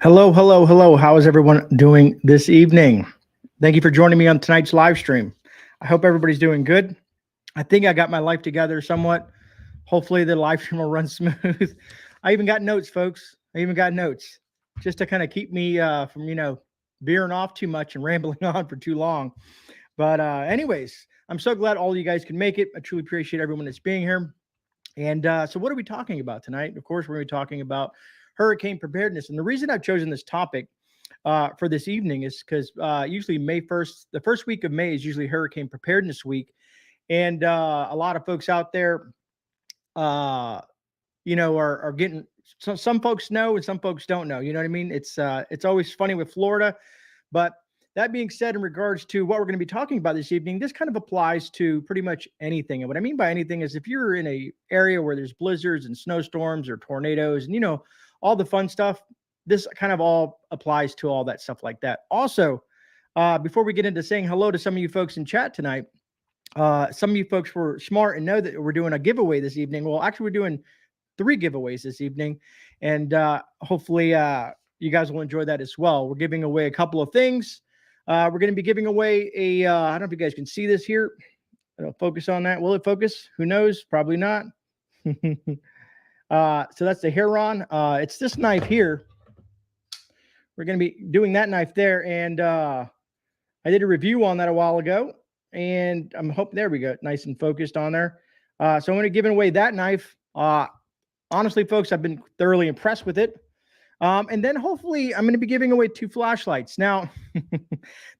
Hello, hello, hello. How is everyone doing this evening? Thank you for joining me on tonight's live stream. I hope everybody's doing good. I think I got my life together somewhat. Hopefully, the live stream will run smooth. I even got notes, folks. I even got notes just to kind of keep me from, veering off too much and rambling on for too long. But, anyways, I'm so glad all of you guys can make it. I truly appreciate everyone that's being here. And so, what are we talking about tonight? Of course, we're going to be talking about hurricane preparedness. And the reason I've chosen this topic for this evening is because usually May 1st, the first week of May is usually Hurricane Preparedness Week. And a lot of folks out there, are getting, some folks know and some folks don't know. You know what I mean? It's always funny with Florida. But that being said, in regards to what we're going to be talking about this evening, this kind of applies to pretty much anything. And what I mean by anything is if you're in a area where there's blizzards and snowstorms or tornadoes and, all the fun stuff, this kind of all applies to all that stuff like that. Also, before we get into saying hello to some of you folks in chat tonight, some of you folks were smart and know that we're doing a giveaway this evening. Well, actually, we're doing 3 giveaways this evening, and hopefully you guys will enjoy that as well. We're giving away a couple of things. We're going to be giving away I don't know if you guys can see this here. I'll focus on that. Will it focus? Who knows? Probably not. So that's the Heron. It's this knife here. We're going to be doing that knife there. And I did a review on that a while ago. And I'm hoping, there we go, nice and focused on there. So I'm going to be giving away that knife. Honestly, folks, I've been thoroughly impressed with it. And then hopefully I'm going to be giving away 2 flashlights. Now,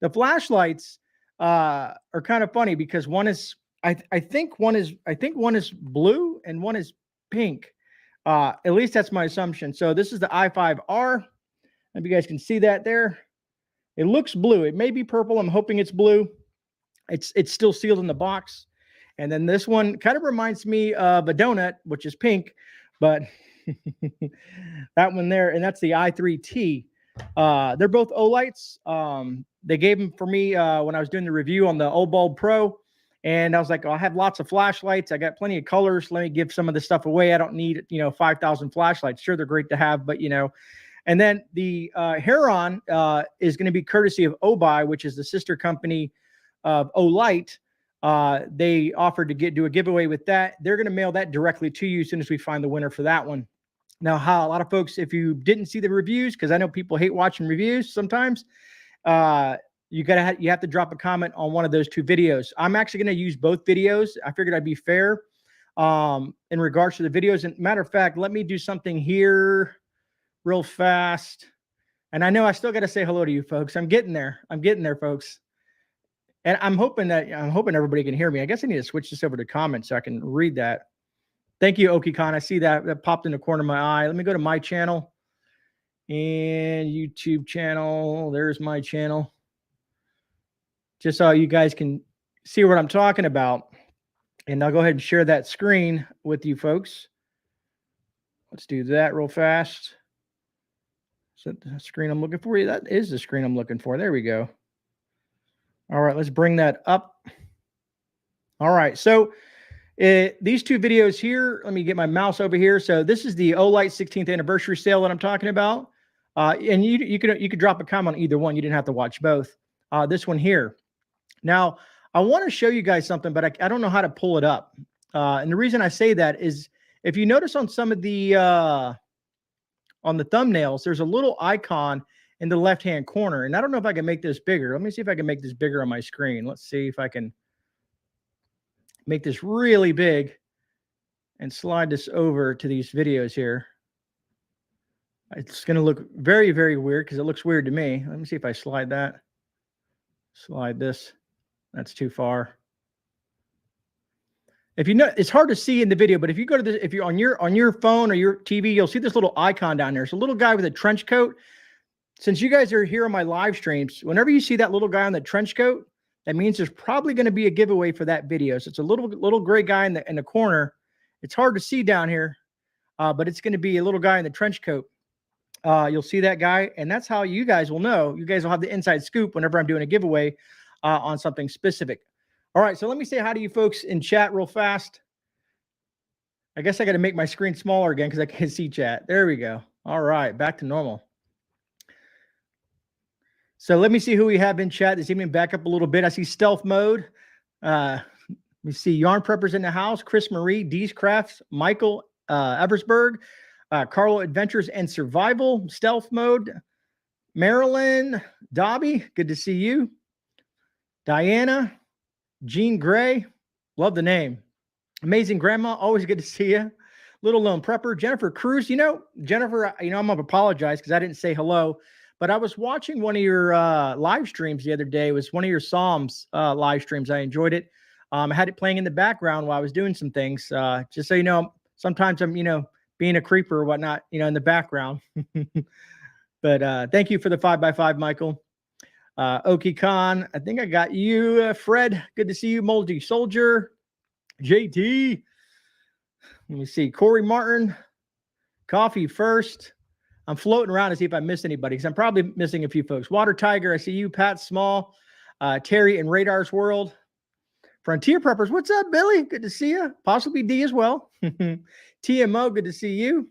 the flashlights are kind of funny because one is, I think one is blue and one is pink. At least that's my assumption. So this is the i5R. If you guys can see that there, it looks blue. It may be purple. I'm hoping it's blue. It's still sealed in the box. And then this one kind of reminds me of a donut, which is pink, but that one there, and that's the i3T. They're both Olights. They gave them for me when I was doing the review on the Obulb Pro. And I was like, oh, I have lots of flashlights. I got plenty of colors. Let me give some of this stuff away. I don't need, 5,000 flashlights. Sure, they're great to have, but, And then the Heron is going to be courtesy of Obuy, which is the sister company of Olight. They offered to do a giveaway with that. They're going to mail that directly to you as soon as we find the winner for that one. Now, how a lot of folks, if you didn't see the reviews, because I know people hate watching reviews sometimes, you have to drop a comment on one of those 2 videos. I'm actually going to use both videos. I figured I'd be fair in regards to the videos. And matter of fact, let me do something here real fast. And I know I still got to say hello to you folks. I'm getting there. Folks. And I'm hoping everybody can hear me. I guess I need to switch this over to comments so I can read that. Thank you, Oki-Khan. I see that popped in the corner of my eye. Let me go to my channel and YouTube channel. There's my channel. Just so you guys can see what I'm talking about. And I'll go ahead and share that screen with you folks. Let's do that real fast. Is that the screen I'm looking for? That is the screen I'm looking for. There we go. All right, let's bring that up. All right, so these 2 videos here, let me get my mouse over here. So this is the Olight 16th anniversary sale that I'm talking about. And you could drop a comment on either one. You didn't have to watch both. This one here. Now, I want to show you guys something, but I don't know how to pull it up. And the reason I say that is if you notice on some of the on the thumbnails, there's a little icon in the left-hand corner. And I don't know if I can make this bigger. Let me see if I can make this bigger on my screen. Let's see if I can make this really big and slide this over to these videos here. It's going to look very, very weird because it looks weird to me. Let me see if I slide that. Slide this. That's too far. If you know, it's hard to see in the video, but if you go to this, if you're on your phone or your TV, you'll see this little icon down there. It's a little guy with a trench coat. Since you guys are here on my live streams, whenever you see that little guy on the trench coat, that means there's probably going to be a giveaway for that video. So it's a little gray guy in the corner. It's hard to see down here, but it's going to be a little guy in the trench coat. You'll see that guy, and that's how you guys will know. You guys will have the inside scoop whenever I'm doing a giveaway on something specific. All right, so let me say hi to you folks in chat real fast. I guess I got to make my screen smaller again because I can't see chat. There we go. All right, back to normal. So let me see who we have in chat this evening. Back up a little bit. I see Stealth Mode. Let me see Yarn Preppers in the house. Chris Marie, D's Crafts, Michael Eversberg, Carlo Adventures and Survival, Stealth Mode, Marilyn, Dobby, good to see you. Diana, Jean Gray, love the name. Amazing Grandma, always good to see you. Little Lone Prepper, Jennifer Cruz. Jennifer, I'm going to apologize because I didn't say hello, but I was watching one of your live streams the other day. It was one of your Psalms live streams. I enjoyed it. I had it playing in the background while I was doing some things. Just so you know, sometimes I'm, being a creeper or whatnot, in the background. But thank you for the 5x5, Michael. Oki Khan, I think I got you. Fred, good to see you. Moldy Soldier. JT. Let me see. Corey Martin. Coffee First. I'm floating around to see if I miss anybody because I'm probably missing a few folks. Water Tiger, I see you. Pat Small. Terry and Radar's World. Frontier Preppers, what's up, Billy? Good to see you. Possibly D as well. TMO, good to see you.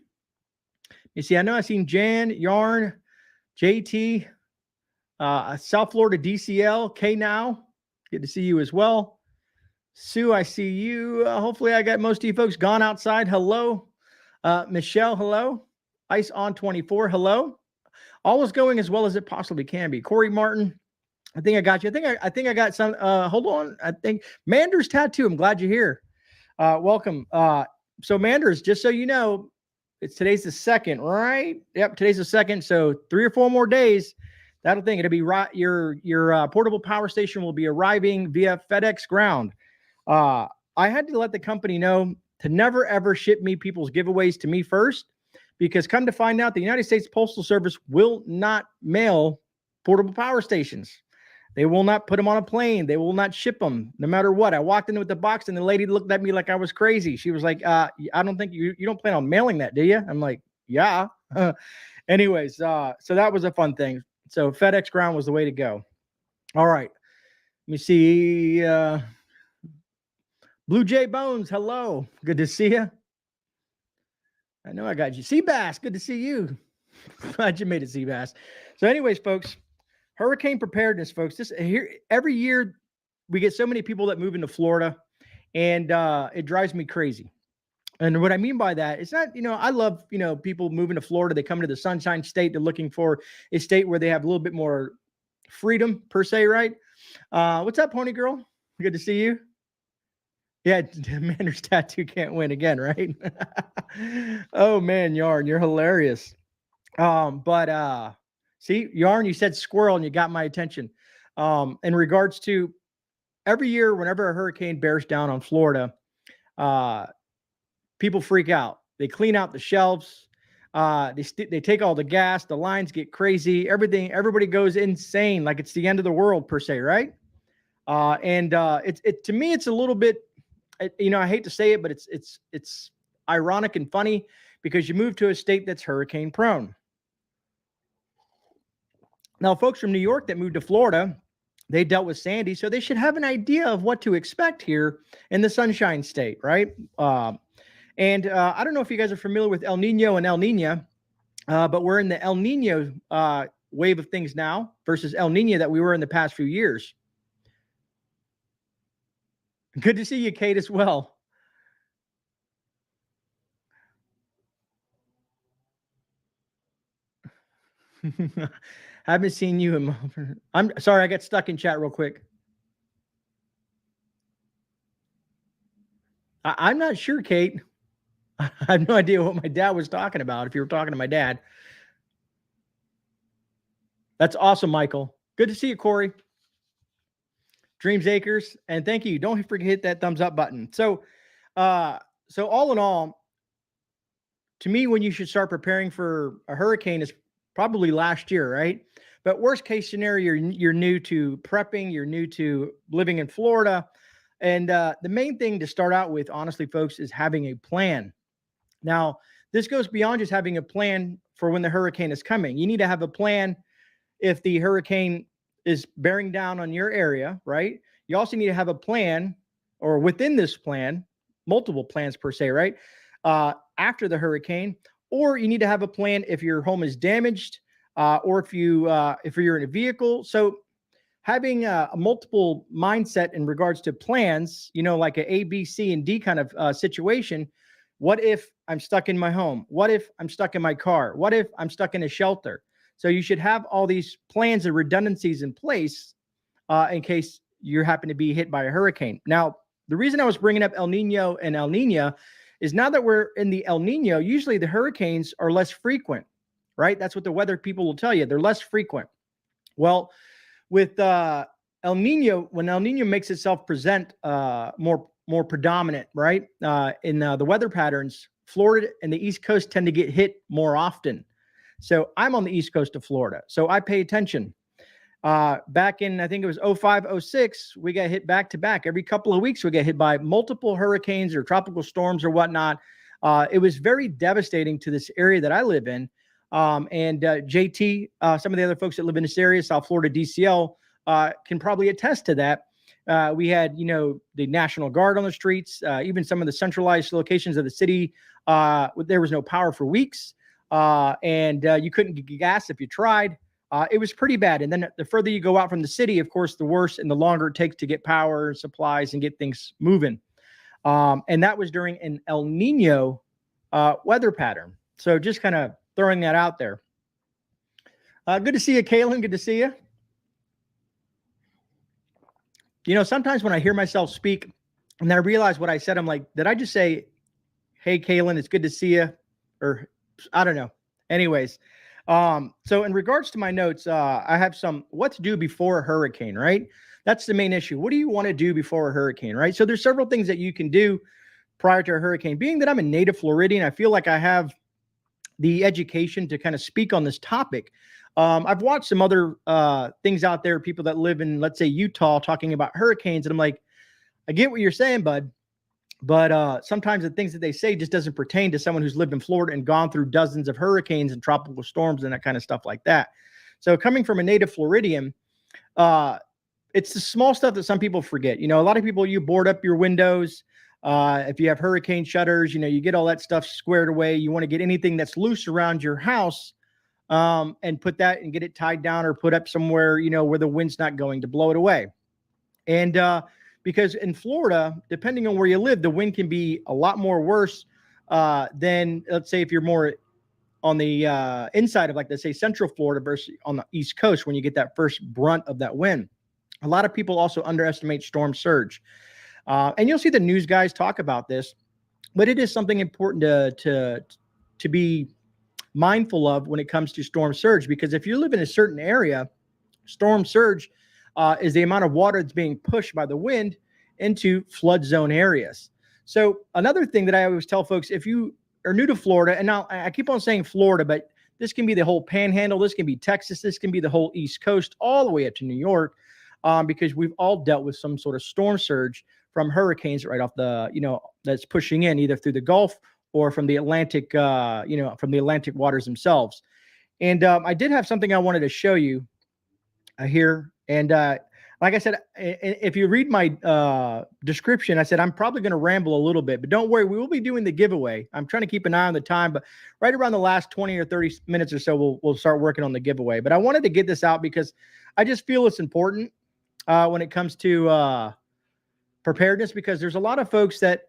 You see, I know I've seen Jan, Yarn, JT, South Florida DCL, K Now. Good to see you as well. Sue, I see you. Hopefully I got most of you folks gone outside. Hello. Michelle, hello. Ice on 24, hello. All is going as well as it possibly can be. Corey Martin, I think I got you. I think I got some. Hold on. I think Manders Tattoo. I'm glad you're here. Welcome. So Manders, just so you know, today's the 2nd, right? Yep, today's the 2nd. So 3 or 4 more days. That'll think it'll be right. Your portable power station will be arriving via FedEx ground. I had to let the company know to never ever ship me people's giveaways to me first, because come to find out, the United States Postal Service will not mail portable power stations. They will not put them on a plane. They will not ship them, no matter what. I walked in with the box, and the lady looked at me like I was crazy. She was like, I don't think you don't plan on mailing that, do you? I'm like, yeah. Anyways, so that was a fun thing. So FedEx ground was the way to go. All right. Let me see. Blue Jay Bones, hello. Good to see you. I know I got you. Seabass, good to see you. Glad you made it, Seabass. So anyways, folks, hurricane preparedness, folks. Every year we get so many people that move into Florida, and it drives me crazy. And what I mean by that, it's not, I love, people moving to Florida. They come to the Sunshine State. They're looking for a state where they have a little bit more freedom per se, right? What's up, Pony Girl? Good to see you. Yeah, Manders Tattoo can't win again, right? Oh man, Yarn, you're hilarious. See, Yarn, you said squirrel and you got my attention. In regards to every year, whenever a hurricane bears down on Florida, people freak out. They clean out the shelves. They take all the gas. The lines get crazy. Everybody goes insane, like it's the end of the world per se, right? To me, it's a little bit, I hate to say it, but it's ironic and funny because you move to a state that's hurricane prone. Now, folks from New York that moved to Florida, they dealt with Sandy, so they should have an idea of what to expect here in the Sunshine State, right? I don't know if you guys are familiar with El Nino and El Nina, but we're in the El Nino wave of things now versus El Nino that we were in the past few years. Good to see you, Kate, as well. Haven't seen you in. I'm sorry, I got stuck in chat real quick. I'm not sure, Kate. I have no idea what my dad was talking about. If you were talking to my dad, that's awesome, Michael. Good to see you, Corey. Dreams Acres, and thank you. Don't forget to hit that thumbs up button. So all in all, to me, when you should start preparing for a hurricane is probably last year, right? But worst case scenario, you're new to prepping, you're new to living in Florida. And the main thing to start out with, honestly, folks, is having a plan. Now, this goes beyond just having a plan for when the hurricane is coming. You need to have a plan if the hurricane is bearing down on your area, right? You also need to have a plan, or within this plan, multiple plans per se, right? After the hurricane, or you need to have a plan if your home is damaged, or if you're in a vehicle. So having a multiple mindset in regards to plans, like a B, C, and D kind of situation. What if I'm stuck in my home? What if I'm stuck in my car? What if I'm stuck in a shelter? So you should have all these plans and redundancies in place in case you happen to be hit by a hurricane. Now, the reason I was bringing up El Nino and El Nina is now that we're in the El Nino, usually the hurricanes are less frequent, right? That's what the weather people will tell you. They're less frequent. Well, with El Nino, when El Nino makes itself present more predominant, right, in the weather patterns, Florida and the East Coast tend to get hit more often. So I'm on the East Coast of Florida, so I pay attention. Back in, I think it was 05, 06, we got hit back to back. Every couple of weeks, we get hit by multiple hurricanes or tropical storms or whatnot. It was very devastating to this area that I live in. And JT, some of the other folks that live in this area, South Florida, DCL, can probably attest to that. We had, the National Guard on the streets, even some of the centralized locations of the city. There was no power for weeks, and you couldn't get gas if you tried. It was pretty bad. And then the further you go out from the city, of course, the worse and the longer it takes to get power and supplies and get things moving. And that was during an El Nino weather pattern. So just kind of throwing that out there. Good to see you, Kaylin. Good to see you. Sometimes when I hear myself speak and then I realize what I said, I'm like, did I just say, hey, Kaylin, it's good to see you? Or I don't know. Anyways, so in regards to my notes, I have some what to do before a hurricane, right? That's the main issue. What do you want to do before a hurricane, right? So there's several things that you can do prior to a hurricane. Being that I'm a native Floridian, I feel like I have the education to kind of speak on this topic. I've watched some other things out there, people that live in, let's say, Utah, talking about hurricanes. And I'm like, I get what you're saying, bud. But sometimes the things that they say just doesn't pertain to someone who's lived in Florida and gone through dozens of hurricanes and tropical storms and that kind of stuff like that. So coming from a native Floridian, it's the small stuff that some people forget. A lot of people, you board up your windows. If you have hurricane shutters, you get all that stuff squared away. You want to get anything that's loose around your house and put that and get it tied down or put up somewhere, where the wind's not going to blow it away. And because in Florida, depending on where you live, the wind can be a lot more worse than, let's say, if you're more on the inside of, like, let's say, Central Florida versus on the East Coast, when you get that first brunt of that wind. A lot of people also underestimate storm surge. And you'll see the news guys talk about this, but it is something important to be mindful of when it comes to storm surge, because if you live in a certain area, storm surge is the amount of water that's being pushed by the wind into flood zone areas. So another thing that I always tell folks, if you are new to Florida, and now I keep on saying Florida, but this can be the whole panhandle, this can be Texas, this can be the whole East Coast, all the way up to New York, because we've all dealt with some sort of storm surge from hurricanes right off the, that's pushing in either through the Gulf or from the Atlantic, from the Atlantic waters themselves. And I did have something I wanted to show you here. And like I said, if you read my description, I said I'm probably going to ramble a little bit, but don't worry, we will be doing the giveaway. I'm trying to keep an eye on the time, but right around the last 20 or 30 minutes or so, we'll start working on the giveaway. But I wanted to get this out because I just feel it's important when it comes to preparedness, because there's a lot of folks that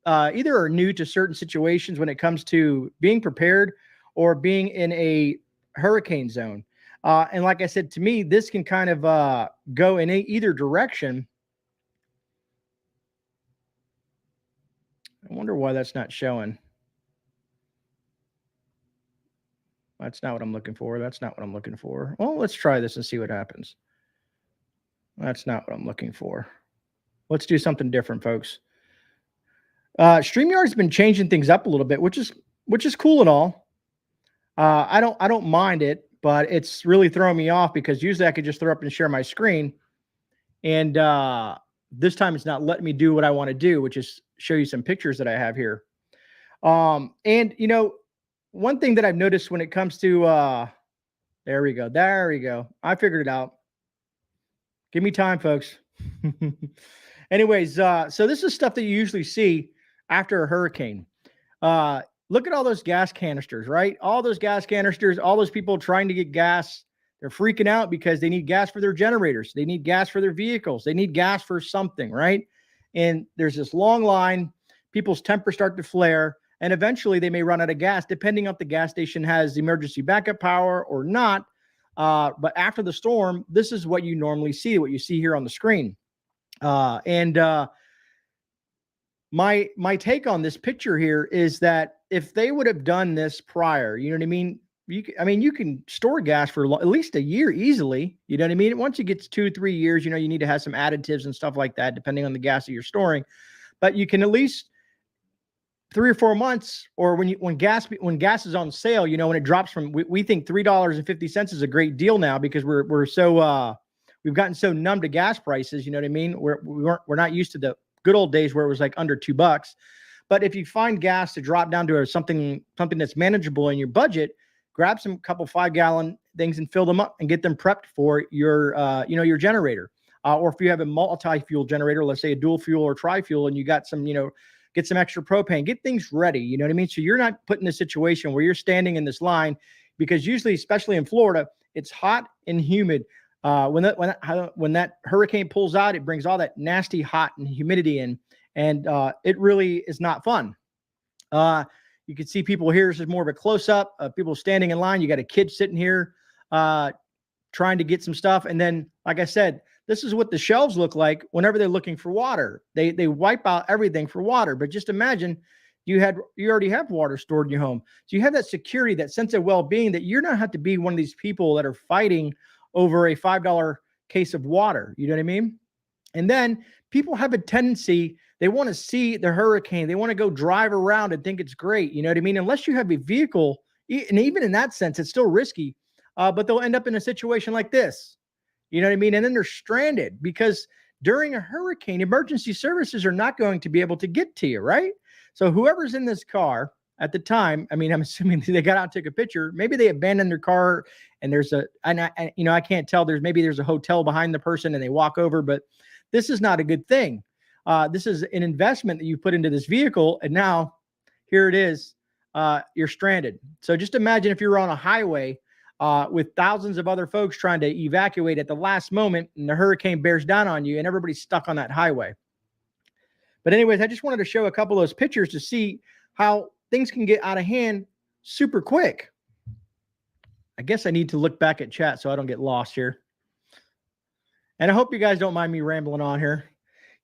either are new to certain situations when it comes to being prepared or being in a hurricane zone. And like I said, to me, this can kind of go in either direction. I wonder why that's not showing. That's not what I'm looking for. That's not what I'm looking for. Well, let's try this and see what happens. That's not what I'm looking for. Let's do something different, folks. StreamYard's been changing things up a little bit, which is cool and all. I don't mind it, but it's really throwing me off because usually I could just throw up and share my screen, and this time it's not letting me do what I want to do, which is show you some pictures that I have here. And one thing that I've noticed when it comes to there we go. I figured it out. Give me time, folks. Anyways, so this is stuff that you usually see after a hurricane. look at all those gas canisters, right? All those gas canisters, all those people trying to get gas. They're freaking out because they need gas for their generators. They need gas for their vehicles. They need gas for something, right? And there's this long line. People's tempers start to flare. And eventually they may run out of gas, depending on if the gas station has emergency backup power or not. But after the storm, this is what you normally see, what you see here on the screen. My take on this picture here is that if they would have done this prior, you know what I mean? You can store gas for at least a year easily. You know what I mean? Once it gets 2-3 years, you need to have some additives and stuff like that, depending on the gas that you're storing. But you can at least 3 or 4 months, or when gas is on sale, when it drops from, we think $3.50 is a great deal now, because we're so we've gotten so numb to gas prices. You know what I mean? We're not used to the good old days where it was like under $2. But if you find gas to drop down to something that's manageable in your budget, grab some couple 5-gallon things and fill them up and get them prepped for your your generator. Or if you have a multi-fuel generator, let's say a dual fuel or tri-fuel, and you got some, get some extra propane, get things ready. You know what I mean? So you're not put in a situation where you're standing in this line, because usually, especially in Florida, it's hot and humid. When that hurricane pulls out, it brings all that nasty hot and humidity in, and it really is not fun. You can see people here. This is more of a close-up of people standing in line. You got a kid sitting here trying to get some stuff. And then, like I said, this is what the shelves look like whenever they're looking for water. They wipe out everything for water. But just imagine you already have water stored in your home. So you have that security, that sense of well-being, that you're not have to be one of these people that are fighting over a $5 case of water. You know what I mean? And then people have a tendency, they want to see the hurricane. They want to go drive around and think it's great. You know what I mean? Unless you have a vehicle, and even in that sense, it's still risky, but they'll end up in a situation like this. You know what I mean? And then they're stranded, because during a hurricane, emergency services are not going to be able to get to you, right? So whoever's in this car at the time, I'm assuming they got out and took a picture. Maybe they abandoned their car, and I can't tell. There's a hotel behind the person, and they walk over, but this is not a good thing. This is an investment that you put into this vehicle, and now here it is. You're stranded. So just imagine if you're on a highway with thousands of other folks trying to evacuate at the last moment, and the hurricane bears down on you, and everybody's stuck on that highway. But anyways, I just wanted to show a couple of those pictures to see how things can get out of hand super quick. I guess I need to look back at chat so I don't get lost here. And I hope you guys don't mind me rambling on here.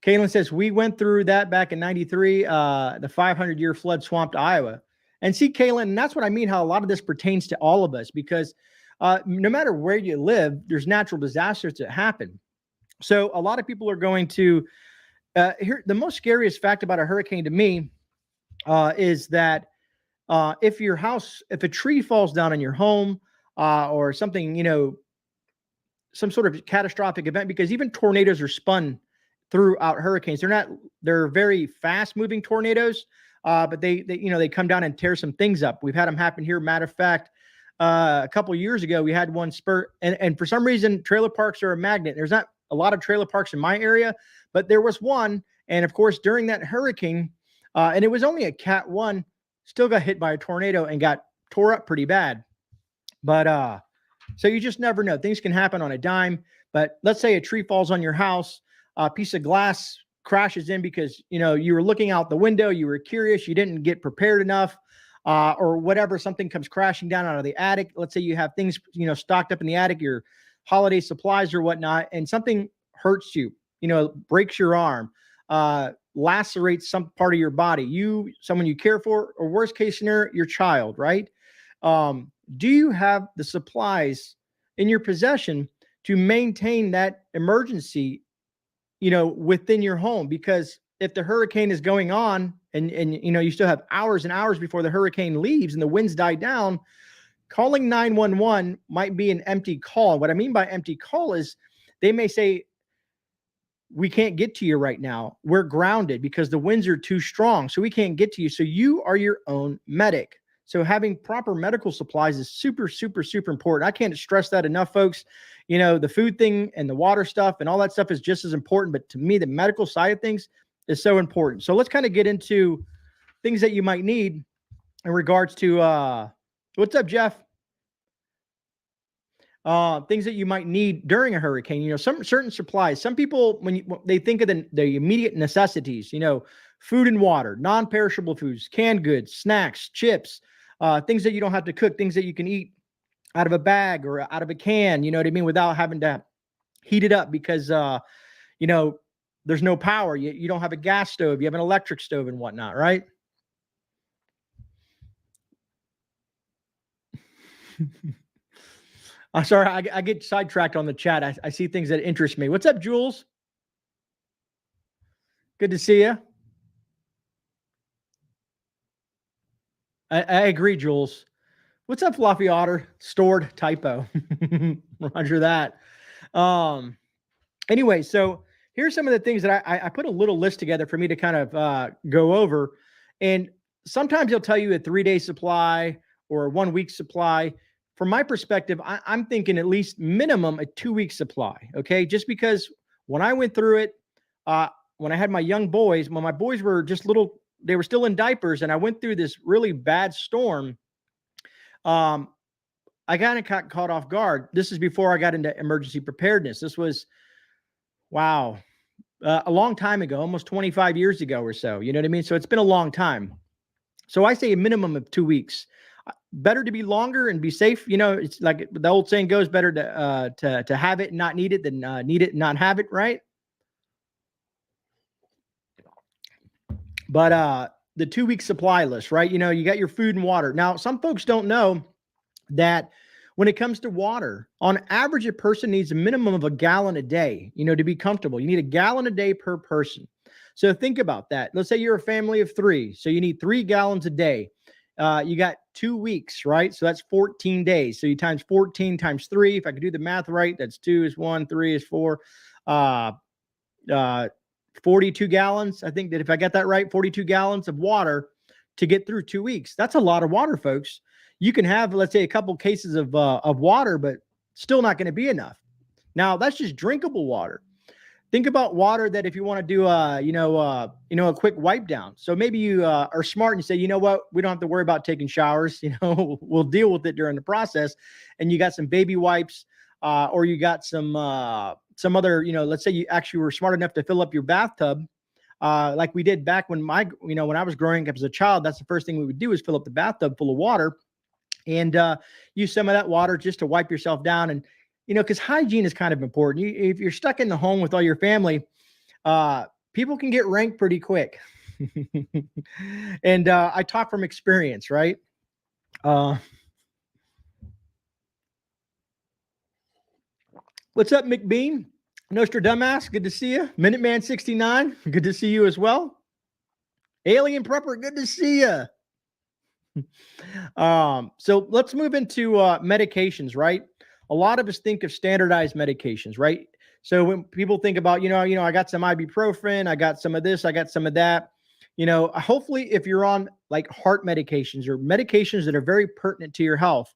Kaylin says, we went through that back in 93, the 500-year flood swamped Iowa. And see, Kaylin, and that's what I mean, how a lot of this pertains to all of us, because no matter where you live, there's natural disasters that happen. So a lot of people are going to, the most scariest fact about a hurricane to me is that if a tree falls down in your home or something, some sort of catastrophic event, because even tornadoes are spun throughout hurricanes. They're very fast moving tornadoes, but they come down and tear some things up. We've had them happen here. Matter of fact, a couple of years ago, we had one spurt, and for some reason, trailer parks are a magnet. There's not a lot of trailer parks in my area, but there was one. And of course, during that hurricane, and it was only a Cat 1, still got hit by a tornado and got tore up pretty bad. But so you just never know. Things can happen on a dime. But let's say a tree falls on your house, a piece of glass crashes in because, you were looking out the window, you were curious, you didn't get prepared enough, or whatever, something comes crashing down out of the attic. Let's say you have things, stocked up in the attic, your holiday supplies or whatnot, and something hurts you, breaks your arm, lacerates some part of your body, someone you care for, or worst case scenario, your child, right? Do you have the supplies in your possession to maintain that emergency, within your home? Because if the hurricane is going on and you still have hours and hours before the hurricane leaves and the winds die down, calling 911 might be an empty call. What I mean by empty call is they may say, we can't get to you right now. We're grounded because the winds are too strong. So we can't get to you. So you are your own medic. So having proper medical supplies is super, super, super important. I can't stress that enough, folks. The food thing and the water stuff and all that stuff is just as important. But to me, the medical side of things is so important. So let's kind of get into things that you might need in regards to, what's up, Jeff? Things that you might need during a hurricane. Some certain supplies. Some people, when they think of the immediate necessities, food and water, non-perishable foods, canned goods, snacks, chips, things that you don't have to cook, things that you can eat out of a bag or out of a can. You know what I mean? Without having to heat it up because there's no power. You don't have a gas stove. You have an electric stove and whatnot, right? I'm sorry, I get sidetracked on the chat. I see things that interest me. What's up, Jules? Good to see you. I agree, Jules. What's up, Fluffy Otter? Stored typo. Roger that. Anyway, so here's some of the things that I put a little list together for me to kind of go over. And sometimes he'll tell you a 3-day supply or a 1-week supply. From my perspective, I'm thinking at least minimum a 2-week supply. Okay. Just because when I went through it, when I had my young boys, when my boys were just little, they were still in diapers, and I went through this really bad storm. I kind of got caught off guard. This is before I got into emergency preparedness. This was, wow, a long time ago, almost 25 years ago or so. You know what I mean? So it's been a long time. So I say a minimum of 2 weeks. Better to be longer and be safe. It's like the old saying goes, better to have it and not need it than need it and not have it, right? But the 2-week supply list, right? You got your food and water. Now, some folks don't know that when it comes to water, on average, a person needs a minimum of a gallon a day, to be comfortable. You need a gallon a day per person. So think about that. Let's say you're a family of 3. So you need 3 gallons a day. You got 2 weeks, right? So that's 14 days. So you times 14 times 3. If I could do the math right, that's 2 is 1, 3 is 4. 42 gallons. I think that if I got that right, 42 gallons of water to get through 2 weeks. That's a lot of water, folks. You can have, let's say, a couple cases of water, but still not going to be enough. Now, that's just drinkable water. Think about water that if you want to do a quick wipe down. So maybe you are smart and you say, you know what, we don't have to worry about taking showers. We'll deal with it during the process. And you got some baby wipes, or you got some other, let's say you actually were smart enough to fill up your bathtub, like we did back when when I was growing up as a child. That's the first thing we would do is fill up the bathtub full of water and use some of that water just to wipe yourself down. And because hygiene is kind of important. If you're stuck in the home with all your family, people can get rank pretty quick. And I talk from experience, right? What's up, McBean? Nostradamus, good to see you. Minuteman 69, good to see you as well. Alien Prepper, good to see you. So let's move into medications, right? A lot of us think of standardized medications, right? So when people think about, I got some ibuprofen, I got some of this, I got some of that. Hopefully if you're on like heart medications or medications that are very pertinent to your health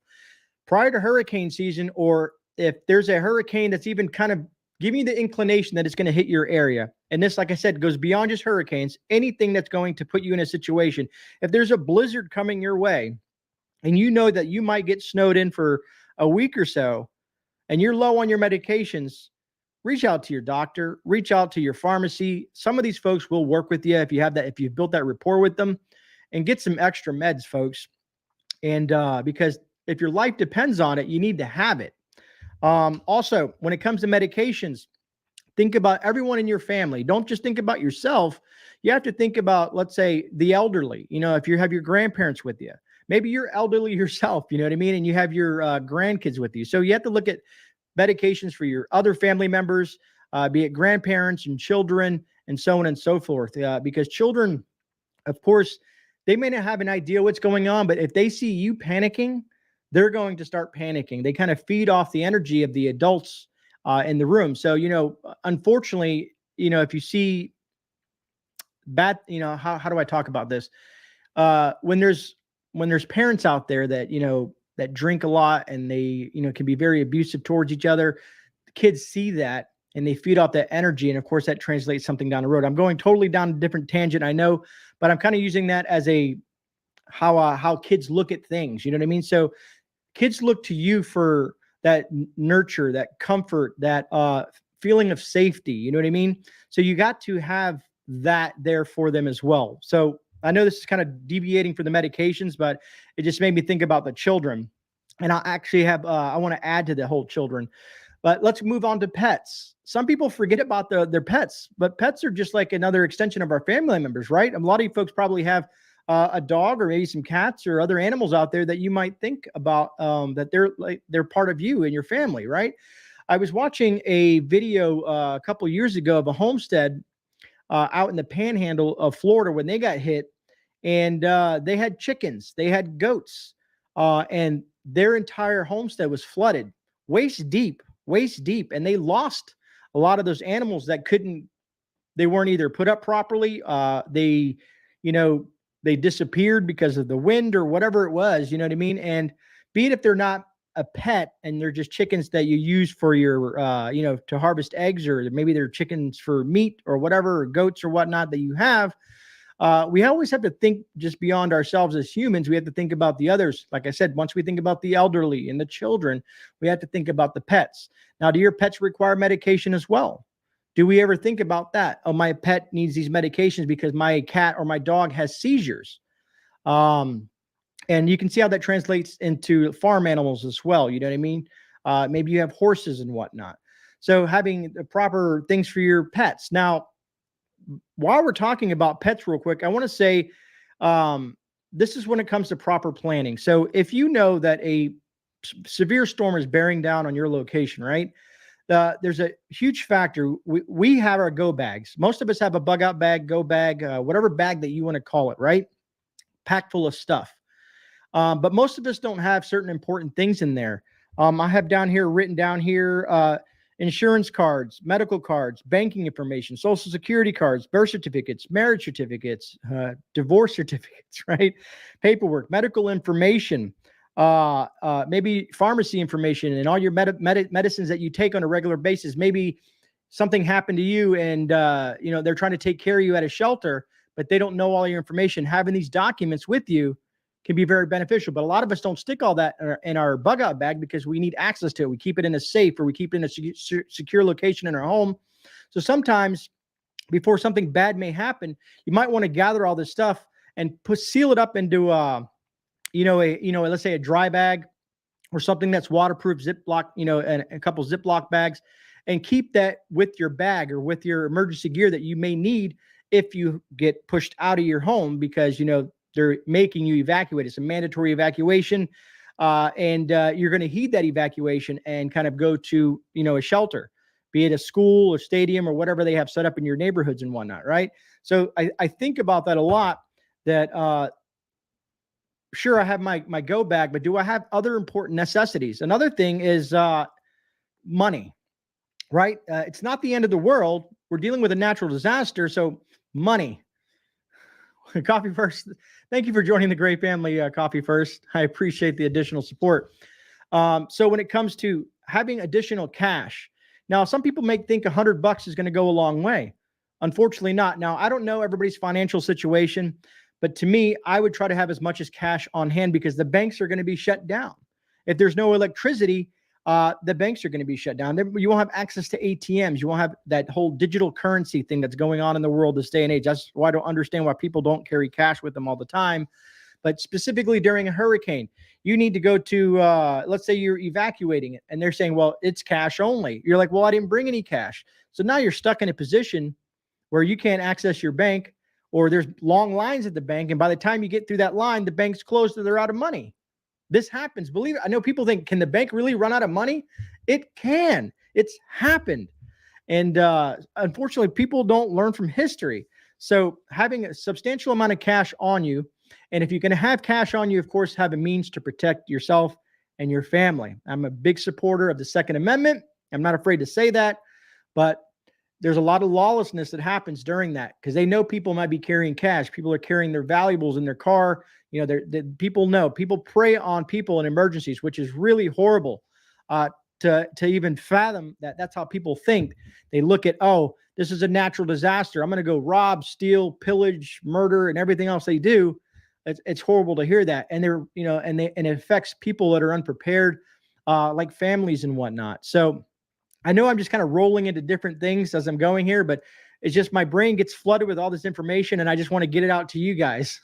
prior to hurricane season, or if there's a hurricane that's even kind of giving you the inclination that it's going to hit your area. And this, like I said, goes beyond just hurricanes, anything that's going to put you in a situation. If there's a blizzard coming your way and you know that you might get snowed in for a week or so, and you're low on your medications, reach out to your doctor, reach out to your pharmacy. Some of these folks will work with you if you've built that rapport with them, and get some extra meds, folks. And because if your life depends on it, you need to have it. Also, when it comes to medications, think about everyone in your family. Don't just think about yourself. You have to think about, let's say, the elderly. If you have your grandparents with you, maybe you're elderly yourself, you know what I mean? And you have your grandkids with you. So you have to look at medications for your other family members, be it grandparents and children and so on and so forth. Because children, of course, they may not have an idea what's going on, but if they see you panicking, they're going to start panicking. They kind of feed off the energy of the adults in the room. So, unfortunately, if you see bad, how do I talk about this? When there's parents out there that, that drink a lot and they, can be very abusive towards each other, the kids see that and they feed off that energy. And of course that translates something down the road. I'm going totally down a different tangent, I know, but I'm kind of using that as a how kids look at things. You know what I mean? So kids look to you for that nurture, that comfort, that feeling of safety. You know what I mean? So you got to have that there for them as well. So I know this is kind of deviating from the medications, but it just made me think about the children. And I actually have, I want to add to the whole children, but let's move on to pets. Some people forget about their pets, but pets are just like another extension of our family members, right? A lot of you folks probably have a dog or maybe some cats or other animals out there that you might think about, that they're part of you and your family, right? I was watching a video a couple of years ago of a homestead out in the panhandle of Florida when they got hit, and they had chickens, they had goats, and their entire homestead was flooded waist deep, and they lost a lot of those animals that they weren't either put up properly. They, you know, they disappeared because of the wind or whatever it was, you know what I mean? And be it if they're not a pet and they're just chickens that you use for your, to harvest eggs, or maybe they're chickens for meat or whatever, or goats or whatnot that you have. We always have to think just beyond ourselves as humans. We have to think about the others. Like I said, once we think about the elderly and the children, we have to think about the pets. Now, do your pets require medication as well? Do we ever think about that? Oh, my pet needs these medications because my cat or my dog has seizures. And you can see how that translates into farm animals as well. You know what I mean? Maybe you have horses and whatnot. So having the proper things for your pets. Now, while we're talking about pets real quick, I want to say this is when it comes to proper planning. So if you know that a severe storm is bearing down on your location, right? There's a huge factor. We have our go bags. Most of us have a bug out bag, go bag, whatever bag that you want to call it, right? Packed full of stuff. But most of us don't have certain important things in there. I have written down here, insurance cards, medical cards, banking information, social security cards, birth certificates, marriage certificates, divorce certificates, right? Paperwork, medical information, maybe pharmacy information, and all your medicines that you take on a regular basis. Maybe something happened to you and, they're trying to take care of you at a shelter, but they don't know all your information. Having these documents with you can be very beneficial. But a lot of us don't stick all that in our bug out bag because we need access to it. We keep it in a safe, or we keep it in a secure location in our home. So sometimes before something bad may happen, you might want to gather all this stuff and seal it up into let's say a dry bag or something that's waterproof, Ziploc, and a couple Ziploc bags, and keep that with your bag or with your emergency gear that you may need if you get pushed out of your home because, they're making you evacuate. It's a mandatory evacuation. And you're going to heed that evacuation and kind of go to, a shelter, be it a school or stadium or whatever they have set up in your neighborhoods and whatnot. Right. So I think about that a lot, that sure, I have my go bag, but do I have other important necessities? Another thing is money, right? It's not the end of the world. We're dealing with a natural disaster. So money. Coffee First. Thank you for joining the Grey family, Coffee First. I appreciate the additional support. So when it comes to having additional cash, now some people may think $100 is going to go a long way. Unfortunately not. Now, I don't know everybody's financial situation, but to me, I would try to have as much as cash on hand because the banks are going to be shut down. If there's no electricity, the banks are going to be shut down. You won't have access to ATMs. You won't have that whole digital currency thing that's going on in the world this day and age. That's why I don't understand why people don't carry cash with them all the time. But specifically during a hurricane, you need to go to, let's say you're evacuating it, and they're saying, well, it's cash only. You're like, well, I didn't bring any cash. So now you're stuck in a position where you can't access your bank, or there's long lines at the bank. And by the time you get through that line, the bank's closed or they're out of money. This happens. Believe it. I know people think, can the bank really run out of money? It can. It's happened. And unfortunately, people don't learn from history. So having a substantial amount of cash on you, and if you're going to have cash on you, of course, have a means to protect yourself and your family. I'm a big supporter of the Second Amendment. I'm not afraid to say that, but there's a lot of lawlessness that happens during that because they know people might be carrying cash. People are carrying their valuables in their car. People prey on people in emergencies, which is really horrible to even fathom that. That's how people think. They look at, oh, this is a natural disaster. I'm going to go rob, steal, pillage, murder, and everything else they do. it's horrible to hear that. And they're, and it affects people that are unprepared, like families and whatnot. So I know I'm just kind of rolling into different things as I'm going here, but it's just my brain gets flooded with all this information and I just want to get it out to you guys.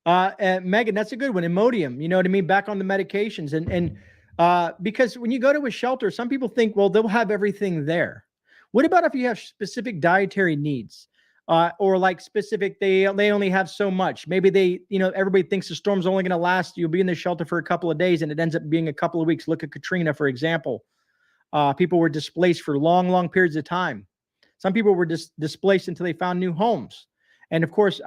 Megan, that's a good one. Imodium, you know what I mean? Back on the medications. Because when you go to a shelter, some people think, well, they'll have everything there. What about if you have specific dietary needs? Or like specific, they only have so much. Maybe they, everybody thinks the storm's only going to last. You'll be in the shelter for a couple of days and it ends up being a couple of weeks. Look at Katrina, for example. People were displaced for long, long periods of time. Some people were displaced until they found new homes. And of course,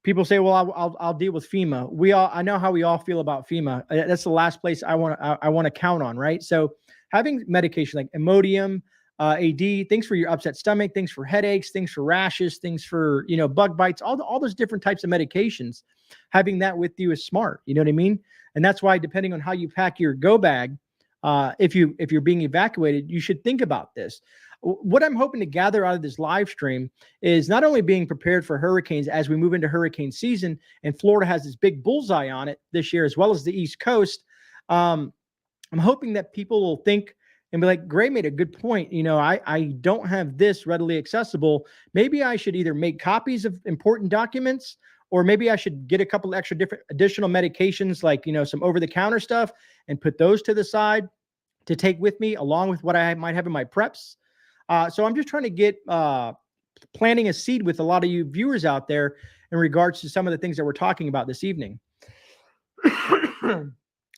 people say, well, I'll deal with FEMA. I know how we all feel about FEMA. That's the last place I want to count on, right? So having medication like Imodium, AD, things for your upset stomach, things for headaches, things for rashes, things for, bug bites, all those different types of medications, having that with you is smart. You know what I mean? And that's why, depending on how you pack your go bag, if you're being evacuated, you should think about this. What I'm hoping to gather out of this live stream is not only being prepared for hurricanes as we move into hurricane season, and Florida has this big bullseye on it this year, as well as the East Coast. I'm hoping that people will think and be like, Grey made a good point. I don't have this readily accessible. Maybe I should either make copies of important documents, or maybe I should get a couple extra different additional medications, like, some over-the-counter stuff, and put those to the side to take with me, along with what I might have in my preps. So I'm just trying to get planting a seed with a lot of you viewers out there in regards to some of the things that we're talking about this evening.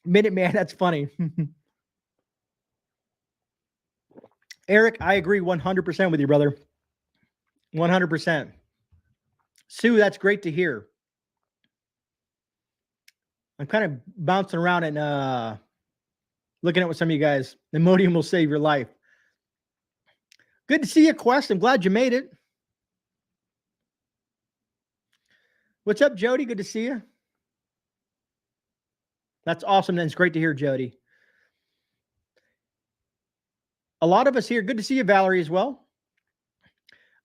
Minuteman, that's funny. Eric, I agree 100% with you, brother. 100%. Sue, that's great to hear. I'm kind of bouncing around and looking at what some of you guys, Imodium will save your life. Good to see you, Quest. I'm glad you made it. What's up, Jody? Good to see you. That's awesome. And it's great to hear, Jody. A lot of us here. Good to see you, Valerie, as well.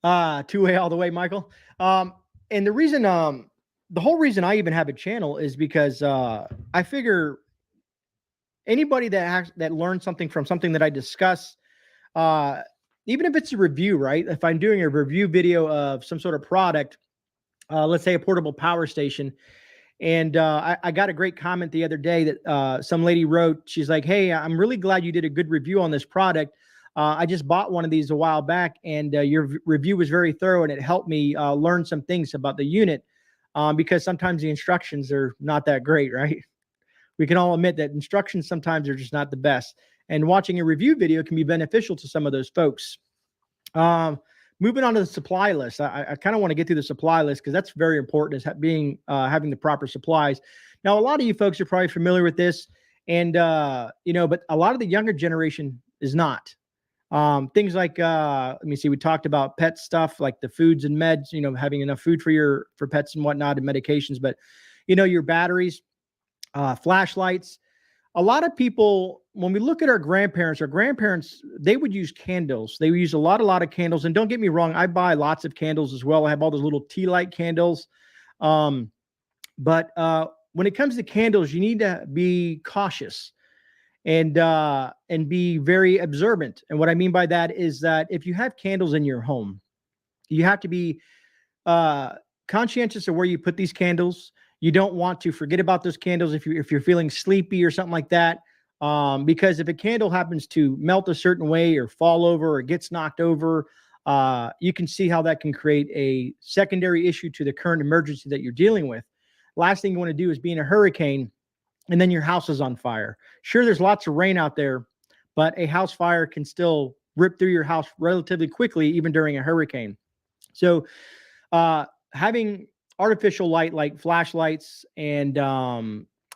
Two-way all the way, Michael. And the reason, the whole reason I even have a channel is because I figure anybody that learns something from something that I discuss, even if it's a review, right? If I'm doing a review video of some sort of product, let's say a portable power station, and I got a great comment the other day that some lady wrote. She's like, hey, I'm really glad you did a good review on this product. I just bought one of these a while back, and your review was very thorough, and it helped me learn some things about the unit, because sometimes the instructions are not that great, right? We can all admit that instructions sometimes are just not the best. And watching a review video can be beneficial to some of those folks. Moving on to the supply list. I kind of want to get through the supply list because that's very important, is having the proper supplies. Now, a lot of you folks are probably familiar with this, and but a lot of the younger generation is not. Things like, let me see, we talked about pet stuff like the foods and meds, having enough food for pets and whatnot, and medications, but your batteries, flashlights. A lot of people, when we look at our grandparents, they would use candles. They would use a lot of candles. And don't get me wrong, I buy lots of candles as well. I have all those little tea light candles. But when it comes to candles, you need to be cautious and be very observant. And what I mean by that is that if you have candles in your home, you have to be conscientious of where you put these candles. You don't want to forget about those candles if you're feeling sleepy or something like that. Because if a candle happens to melt a certain way or fall over or gets knocked over, you can see how that can create a secondary issue to the current emergency that you're dealing with. Last thing you want to do is be in a hurricane and then your house is on fire. Sure, there's lots of rain out there, but a house fire can still rip through your house relatively quickly, even during a hurricane. So having artificial light like flashlights and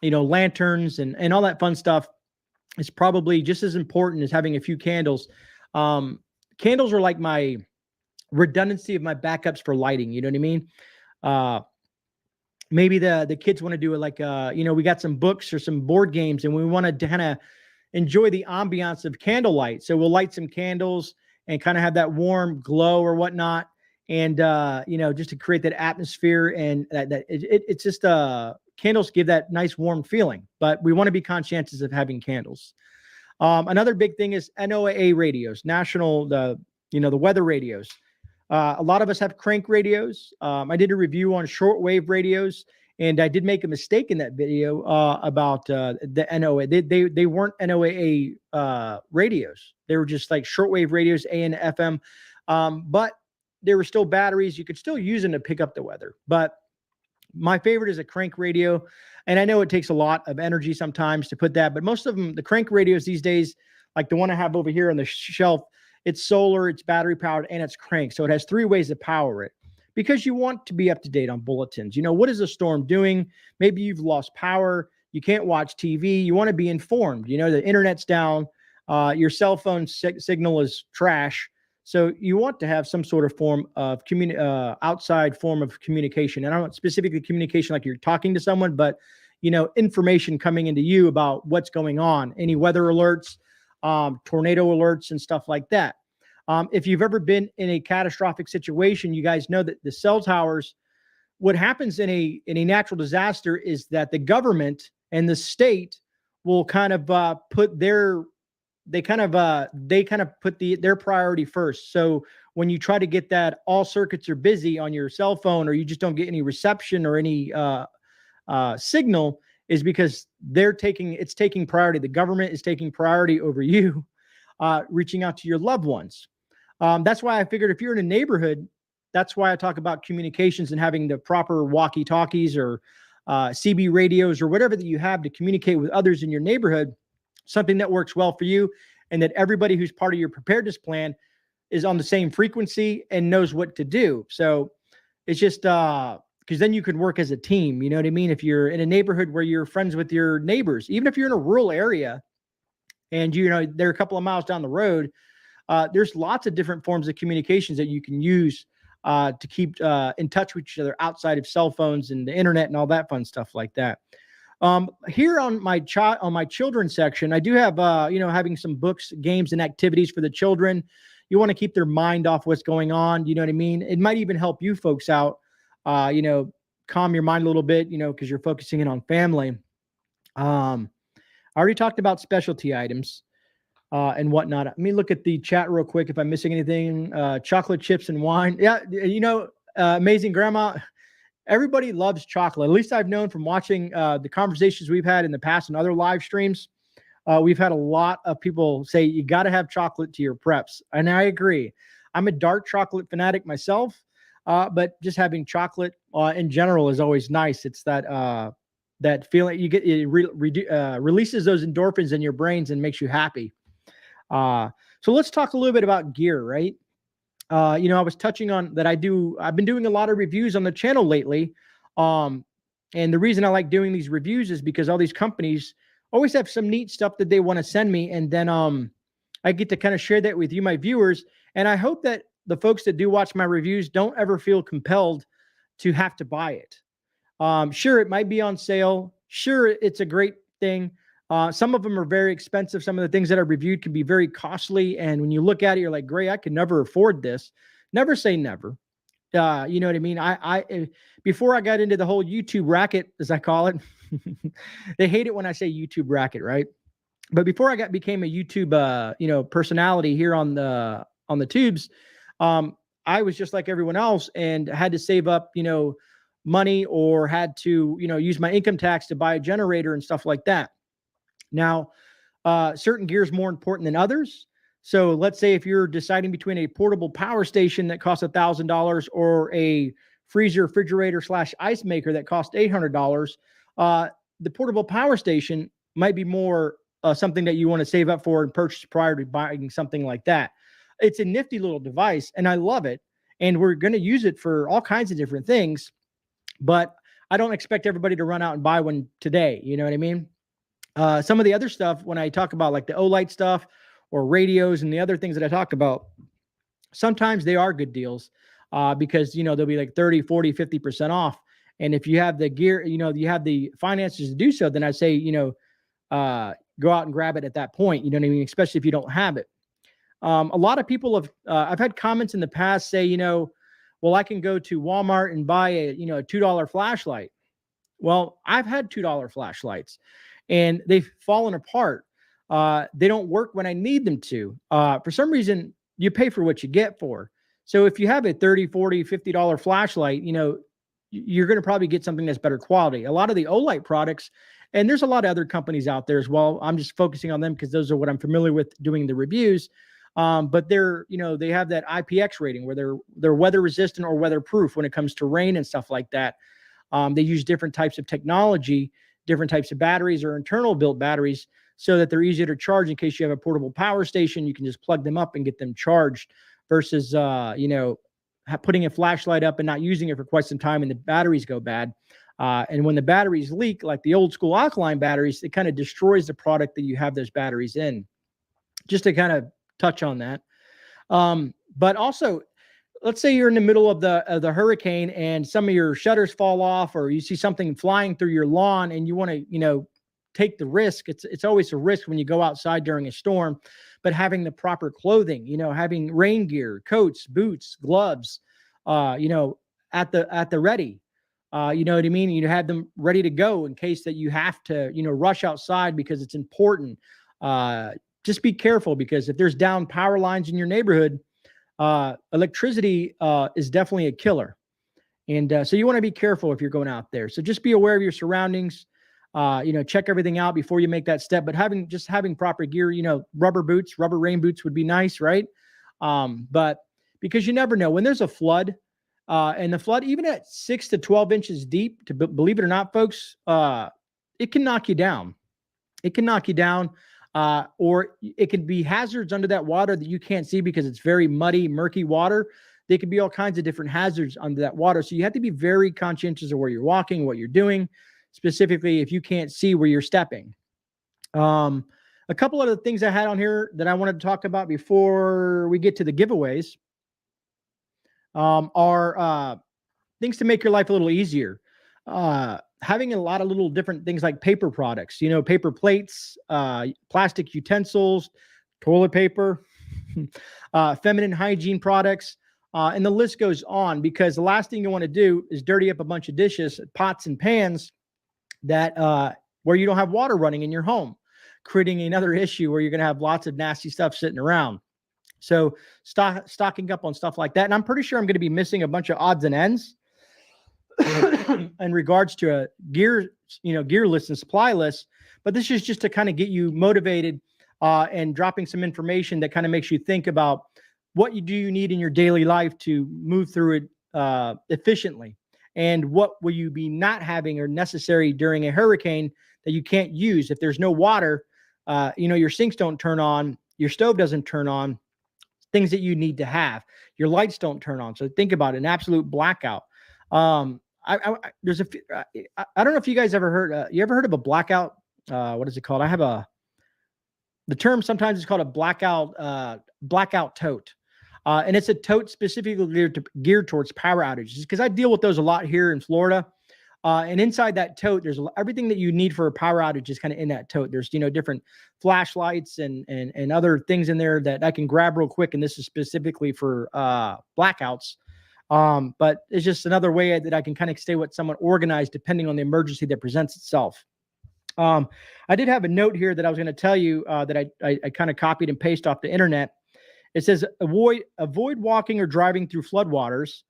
lanterns and all that fun stuff is probably just as important as having a few candles. Candles are like my redundancy of my backups for lighting. You know what I mean? Maybe the kids want to do it like we got some books or some board games and we want to kind of enjoy the ambiance of candlelight. So we'll light some candles and kind of have that warm glow or whatnot. and just to create that atmosphere, and it's just candles give that nice warm feeling. But we want to be conscientious of having candles. Another big thing is NOAA radios, the weather radios. A lot of us have crank radios. I did a review on shortwave radios, and I did make a mistake in that video about the NOAA. They weren't NOAA radios. They were just like shortwave radios, AM, FM. But there were still batteries. You could still use them to pick up the weather. But my favorite is a crank radio. And I know it takes a lot of energy sometimes to put that, but most of them, the crank radios these days, like the one I have over here on the shelf, it's solar, it's battery powered, and it's crank. So it has 3 ways to power it, because you want to be up to date on bulletins. What is the storm doing? Maybe you've lost power. You can't watch TV. You want to be informed. The internet's down. Your cell phone signal is trash. So you want to have some sort of form of outside form of communication. And I don't want specifically communication like you're talking to someone, but, information coming into you about what's going on, any weather alerts, tornado alerts and stuff like that. If you've ever been in a catastrophic situation, you guys know that the cell towers, what happens in a natural disaster is that the government and the state will kind of put their priority first. So when you try to get that all circuits are busy on your cell phone, or you just don't get any reception or any signal, is because it's taking priority. The government is taking priority over you, reaching out to your loved ones. That's why I figured if you're in a neighborhood, that's why I talk about communications and having the proper walkie-talkies or CB radios or whatever that you have to communicate with others in your neighborhood, something that works well for you, and that everybody who's part of your preparedness plan is on the same frequency and knows what to do. So it's just because then you can work as a team. You know what I mean? If you're in a neighborhood where you're friends with your neighbors, even if you're in a rural area and they're a couple of miles down the road, there's lots of different forms of communications that you can use to keep in touch with each other outside of cell phones and the internet and all that fun stuff like that. Here on my children's section, I do have, having some books, games, and activities for the children. You want to keep their mind off what's going on. You know what I mean? It might even help you folks out, calm your mind a little bit, because you're focusing in on family. I already talked about specialty items and whatnot. Let me look at the chat real quick if I'm missing anything. Chocolate chips and wine. Yeah, amazing grandma. Everybody loves chocolate. At least I've known from watching the conversations we've had in the past and other live streams. We've had a lot of people say you got to have chocolate to your preps. And I agree. I'm a dark chocolate fanatic myself, but just having chocolate in general is always nice. It's that feeling you get, it releases those endorphins in your brains and makes you happy. So let's talk a little bit about gear, right? I was touching on that. I've been doing a lot of reviews on the channel lately. And the reason I like doing these reviews is because all these companies always have some neat stuff that they want to send me. And then I get to kind of share that with you, my viewers. And I hope that the folks that do watch my reviews don't ever feel compelled to have to buy it. Sure, it might be on sale. Sure, it's a great thing. Some of them are very expensive. Some of the things that I reviewed can be very costly. And when you look at it, you're like, Grey, I could never afford this. Never say never. You know what I mean? I before I got into the whole YouTube racket, as I call it, they hate it when I say YouTube racket, right? But before I became a YouTube, personality here on the tubes, I was just like everyone else and had to save up, money, or had to, use my income tax to buy a generator and stuff like that. Now, certain gear is more important than others. So let's say if you're deciding between a portable power station that costs $1,000 or a freezer, refrigerator / ice maker that costs $800, the portable power station might be more something that you want to save up for and purchase prior to buying something like that. It's a nifty little device, and I love it. And we're going to use it for all kinds of different things. But I don't expect everybody to run out and buy one today. You know what I mean? Some of the other stuff, when I talk about like the Olight stuff or radios and the other things that I talk about, sometimes they are good deals because, they'll be like 30, 40, 50% off. And if you have the gear, you have the finances to do so, then I say, go out and grab it at that point. You know what I mean? Especially if you don't have it. A lot of people I've had comments in the past say, well, I can go to Walmart and buy a, a $2 flashlight. Well, I've had $2 flashlights and they've fallen apart. They don't work when I need them to. For some reason, you pay for what you get for. So if you have a $30, $40, $50 flashlight, you're going to probably get something that's better quality. A lot of the Olight products, and there's a lot of other companies out there as well. I'm just focusing on them because those are what I'm familiar with doing the reviews. But they're, they have that IPX rating where they're weather resistant or weatherproof when it comes to rain and stuff like that. They use different types of technology, different types of batteries or internal built batteries so that they're easier to charge in case you have a portable power station. You can just plug them up and get them charged versus, putting a flashlight up and not using it for quite some time and the batteries go bad. And when the batteries leak, like the old school alkaline batteries, it kind of destroys the product that you have those batteries in. Just to kind of touch on that. But also, let's say you're in the middle of the hurricane and some of your shutters fall off, or you see something flying through your lawn and you want to, take the risk. It's always a risk when you go outside during a storm, but having the proper clothing, having rain gear, coats, boots, gloves, at the ready, you know what I mean? You have them ready to go in case that you have to, rush outside because it's important. Just be careful because if there's down power lines in your neighborhood, electricity is definitely a killer. And so you want to be careful if you're going out there. So just be aware of your surroundings, check everything out before you make that step. But having proper gear, rubber boots, rubber rain boots would be nice, right? But because you never know when there's a flood, and the flood, even at 6 to 12 inches deep, believe it or not, folks, it can knock you down. It can knock you down. Or it could be hazards under that water that you can't see because it's very muddy, murky water. There could be all kinds of different hazards under that water. So you have to be very conscientious of where you're walking, what you're doing, specifically if you can't see where you're stepping. A couple of the things I had on here that I wanted to talk about before we get to the giveaways are things to make your life a little easier. Having a lot of little different things like paper products, paper plates, plastic utensils, toilet paper, feminine hygiene products, and the list goes on, because the last thing you want to do is dirty up a bunch of dishes, pots and pans that where you don't have water running in your home, creating another issue where you're going to have lots of nasty stuff sitting around. So stocking up on stuff like that. And I'm pretty sure I'm going to be missing a bunch of odds and ends in regards to a gear list and supply list. But this is just to kind of get you motivated and dropping some information that kind of makes you think about what you need in your daily life to move through it efficiently. And what will you be not having or necessary during a hurricane that you can't use? If there's no water, your sinks don't turn on, your stove doesn't turn on, things that you need to have. Your lights don't turn on. So think about it, an absolute blackout. There's I don't know if you guys ever heard, you ever heard of a blackout? What is it called? The term sometimes is called a blackout tote. And it's a tote specifically geared towards power outages, because I deal with those a lot here in Florida. And inside that tote, there's everything that you need for a power outage is kind of in that tote. There's, different flashlights and other things in there that I can grab real quick. And this is specifically for blackouts. But it's just another way that I can kind of stay with somewhat organized depending on the emergency that presents itself. I did have a note here that I was going to tell you that I kind of copied and pasted off the internet. It says, avoid walking or driving through floodwaters.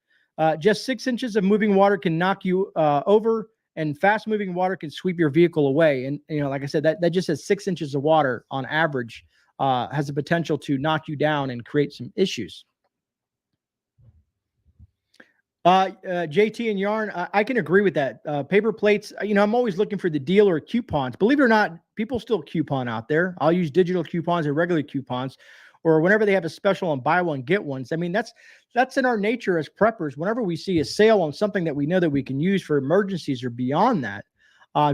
Just 6 inches of moving water can knock you over, and fast moving water can sweep your vehicle away. And, like I said, that just says 6 inches of water on average has the potential to knock you down and create some issues. JT and Yarn, I can agree with that. Paper plates, I'm always looking for the deal or coupons. Believe it or not, people still coupon out there. I'll use digital coupons or regular coupons, or whenever they have a special on buy one, get ones. I mean, that's in our nature as preppers. Whenever we see a sale on something that we know that we can use for emergencies or beyond that,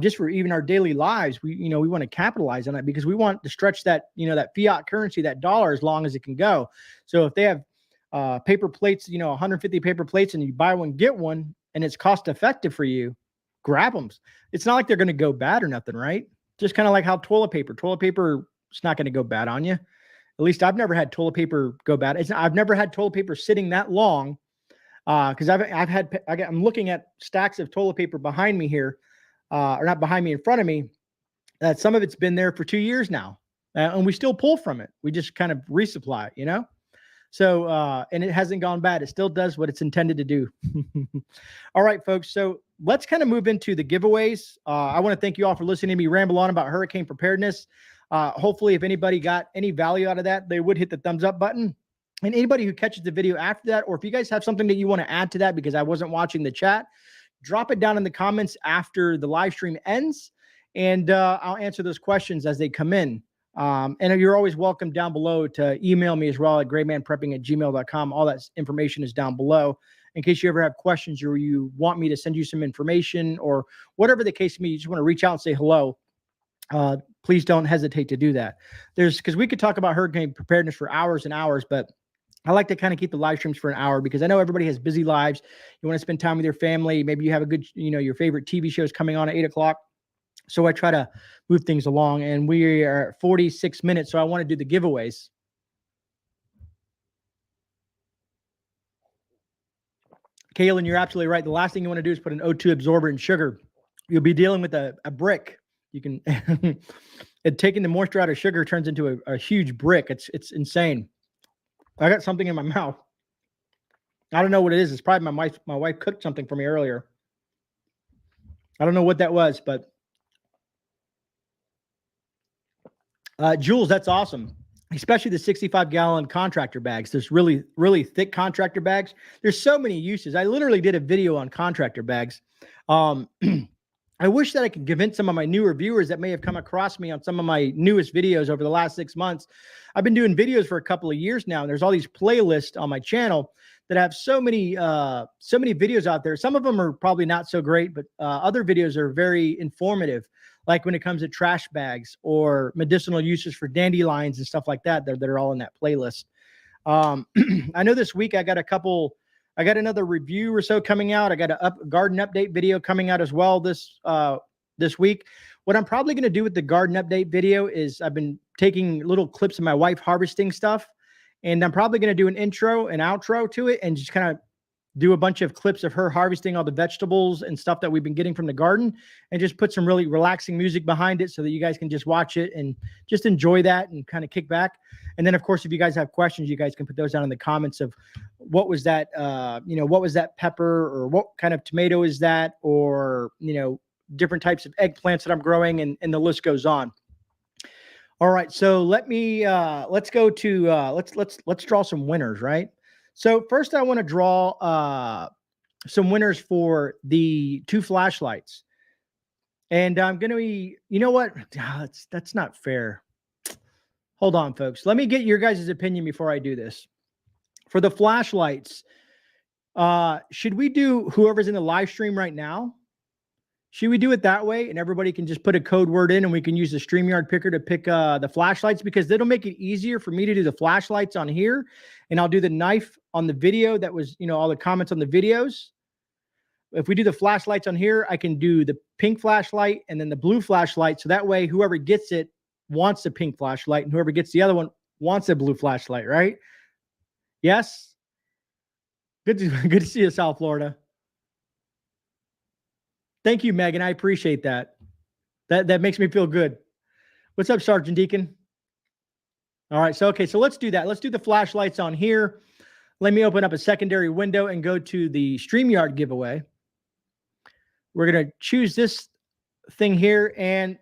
just for even our daily lives, we want to capitalize on it, because we want to stretch that, that fiat currency, that dollar, as long as it can go. So if they have paper plates, 150 paper plates, and you buy one, get one, and it's cost effective for you, grab them. It's not like they're going to go bad or nothing, right? Just kind of like how toilet paper is not going to go bad on you. At least I've never had toilet paper go bad. I've never had toilet paper sitting that long Because I'm looking at stacks of toilet paper behind me here, or not behind me, in front of me. That some of it's been there for 2 years now, and we still pull from it. We just kind of resupply, you know. So, and it hasn't gone bad. It still does what it's intended to do. All right, folks. So let's kind of move into the giveaways. I want to thank you all for listening to me ramble on about hurricane preparedness. Hopefully, if anybody got any value out of that, they would hit the thumbs up button. And anybody who catches the video after that, or if you guys have something that you want to add to that because I wasn't watching the chat, drop it down in the comments after the live stream ends, and I'll answer those questions as they come in. And you're always welcome down below to email me as well at GreyManPrepping@gmail.com. All that information is down below in case you ever have questions or you want me to send you some information or whatever the case may be. You just want to reach out and say hello. Please don't hesitate to do that. Because we could talk about hurricane preparedness for hours and hours, but I like to kind of keep the live streams for an hour because I know everybody has busy lives. You want to spend time with your family. Maybe you have a good, your favorite TV shows coming on at 8 o'clock. So I try to move things along, and we are at 46 minutes. So I want to do the giveaways. Kaylin, you're absolutely right. The last thing you want to do is put an O2 absorber in sugar. You'll be dealing with a brick. You can, taking the moisture out of sugar turns into a huge brick. It's insane. I got something in my mouth. I don't know what it is. It's probably my wife cooked something for me earlier. I don't know what that was, but Jules, that's awesome. Especially the 65-gallon contractor bags. There's really, really thick contractor bags. There's so many uses. I literally did a video on contractor bags. I wish that I could convince some of my newer viewers that may have come across me on some of my newest videos over the last 6 months. I've been doing videos for a couple of years now, and there's all these playlists on my channel that have so many videos out there. Some of them are probably not so great, but other videos are very informative, like when it comes to trash bags or medicinal uses for dandelions and stuff like that. That are all in that playlist. I know this week I got another review or so coming out. I got a garden update video coming out as well this week. What I'm probably going to do with the garden update video is I've been taking little clips of my wife harvesting stuff, and I'm probably going to do an intro and outro to it and just kind of do a bunch of clips of her harvesting all the vegetables and stuff that we've been getting from the garden, and just put some really relaxing music behind it so that you guys can just watch it and just enjoy that and kind of kick back. And then, of course, if you guys have questions, you guys can put those down in the comments of what was that, what was that pepper, or what kind of tomato is that, or, different types of eggplants that I'm growing, and the list goes on. All right. So let's go to, let's draw some winners, right? So first I want to draw some winners for the 2 flashlights. And I'm going to be, you know what? That's not fair. Hold on, folks. Let me get your guys' opinion before I do this. For the flashlights, should we do whoever's in the live stream right now? Should we do it that way, and everybody can just put a code word in, and we can use the StreamYard picker to pick the flashlights, because that'll make it easier for me to do the flashlights on here, and I'll do the knife on the video that was, all the comments on the videos. If we do the flashlights on here, I can do the pink flashlight and then the blue flashlight, so that way whoever gets it wants the pink flashlight, and whoever gets the other one wants a blue flashlight, right? Yes? Good to see you, South Florida. Thank you, Megan. I appreciate that. That makes me feel good. What's up, Sergeant Deacon? All right. So let's do that. Let's do the flashlights on here. Let me open up a secondary window and go to the StreamYard giveaway. We're going to choose this thing here. And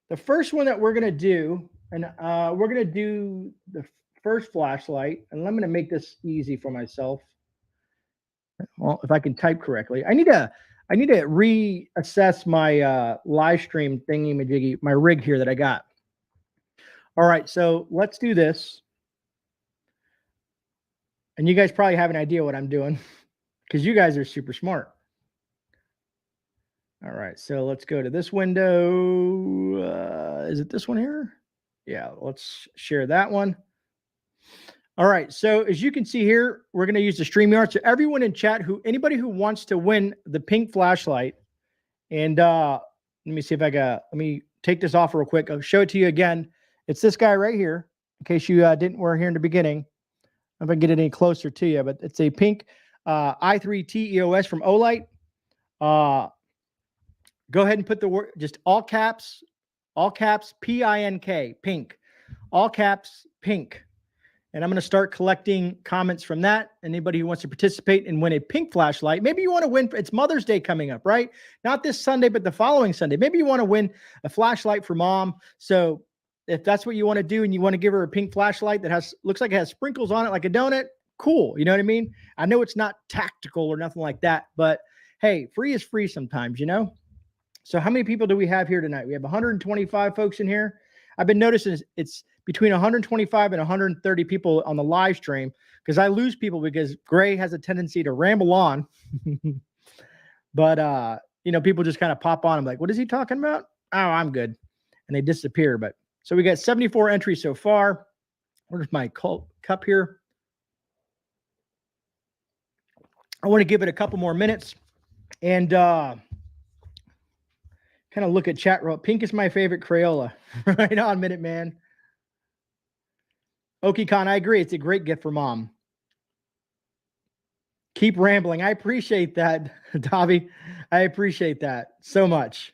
the first one that we're going to do, and we're going to do the first flashlight. And I'm going to make this easy for myself. Well, if I can type correctly, I need to reassess my live stream thingy-majiggy, my rig here that I got. All right, so let's do this. And you guys probably have an idea what I'm doing because you guys are super smart. All right, so let's go to this window. Is it this one here? Yeah, let's share that one. All right, so as you can see here, we're going to use the StreamYard. So everyone in chat, anybody who wants to win the pink flashlight, and let me see if let me take this off real quick. I'll show it to you again. It's this guy right here, in case you weren't here in the beginning. I don't know if I can get it any closer to you, but it's a pink I3TEOS from Olight. Go ahead and put the word, just all caps, PINK, pink, all caps, pink. And I'm going to start collecting comments from that. Anybody who wants to participate and win a pink flashlight, maybe you want to win. It's Mother's Day coming up, right? Not this Sunday, but the following Sunday. Maybe you want to win a flashlight for mom. So if that's what you want to do and you want to give her a pink flashlight that looks like it has sprinkles on it like a donut, cool. You know what I mean? I know it's not tactical or nothing like that, but hey, free is free sometimes, you know? So how many people do we have here tonight? We have 125 folks in here. I've been noticing it's between 125 and 130 people on the live stream because I lose people because Grey has a tendency to ramble on. But, people just kind of pop on. I'm like, what is he talking about? Oh, I'm good. And they disappear. But so we got 74 entries so far. Where's my cup here? I want to give it a couple more minutes and kind of look at chat. Pink is my favorite Crayola. Right on, Minute Man. Oki-Con, I agree. It's a great gift for mom. Keep rambling. I appreciate that, Davi. I appreciate that so much.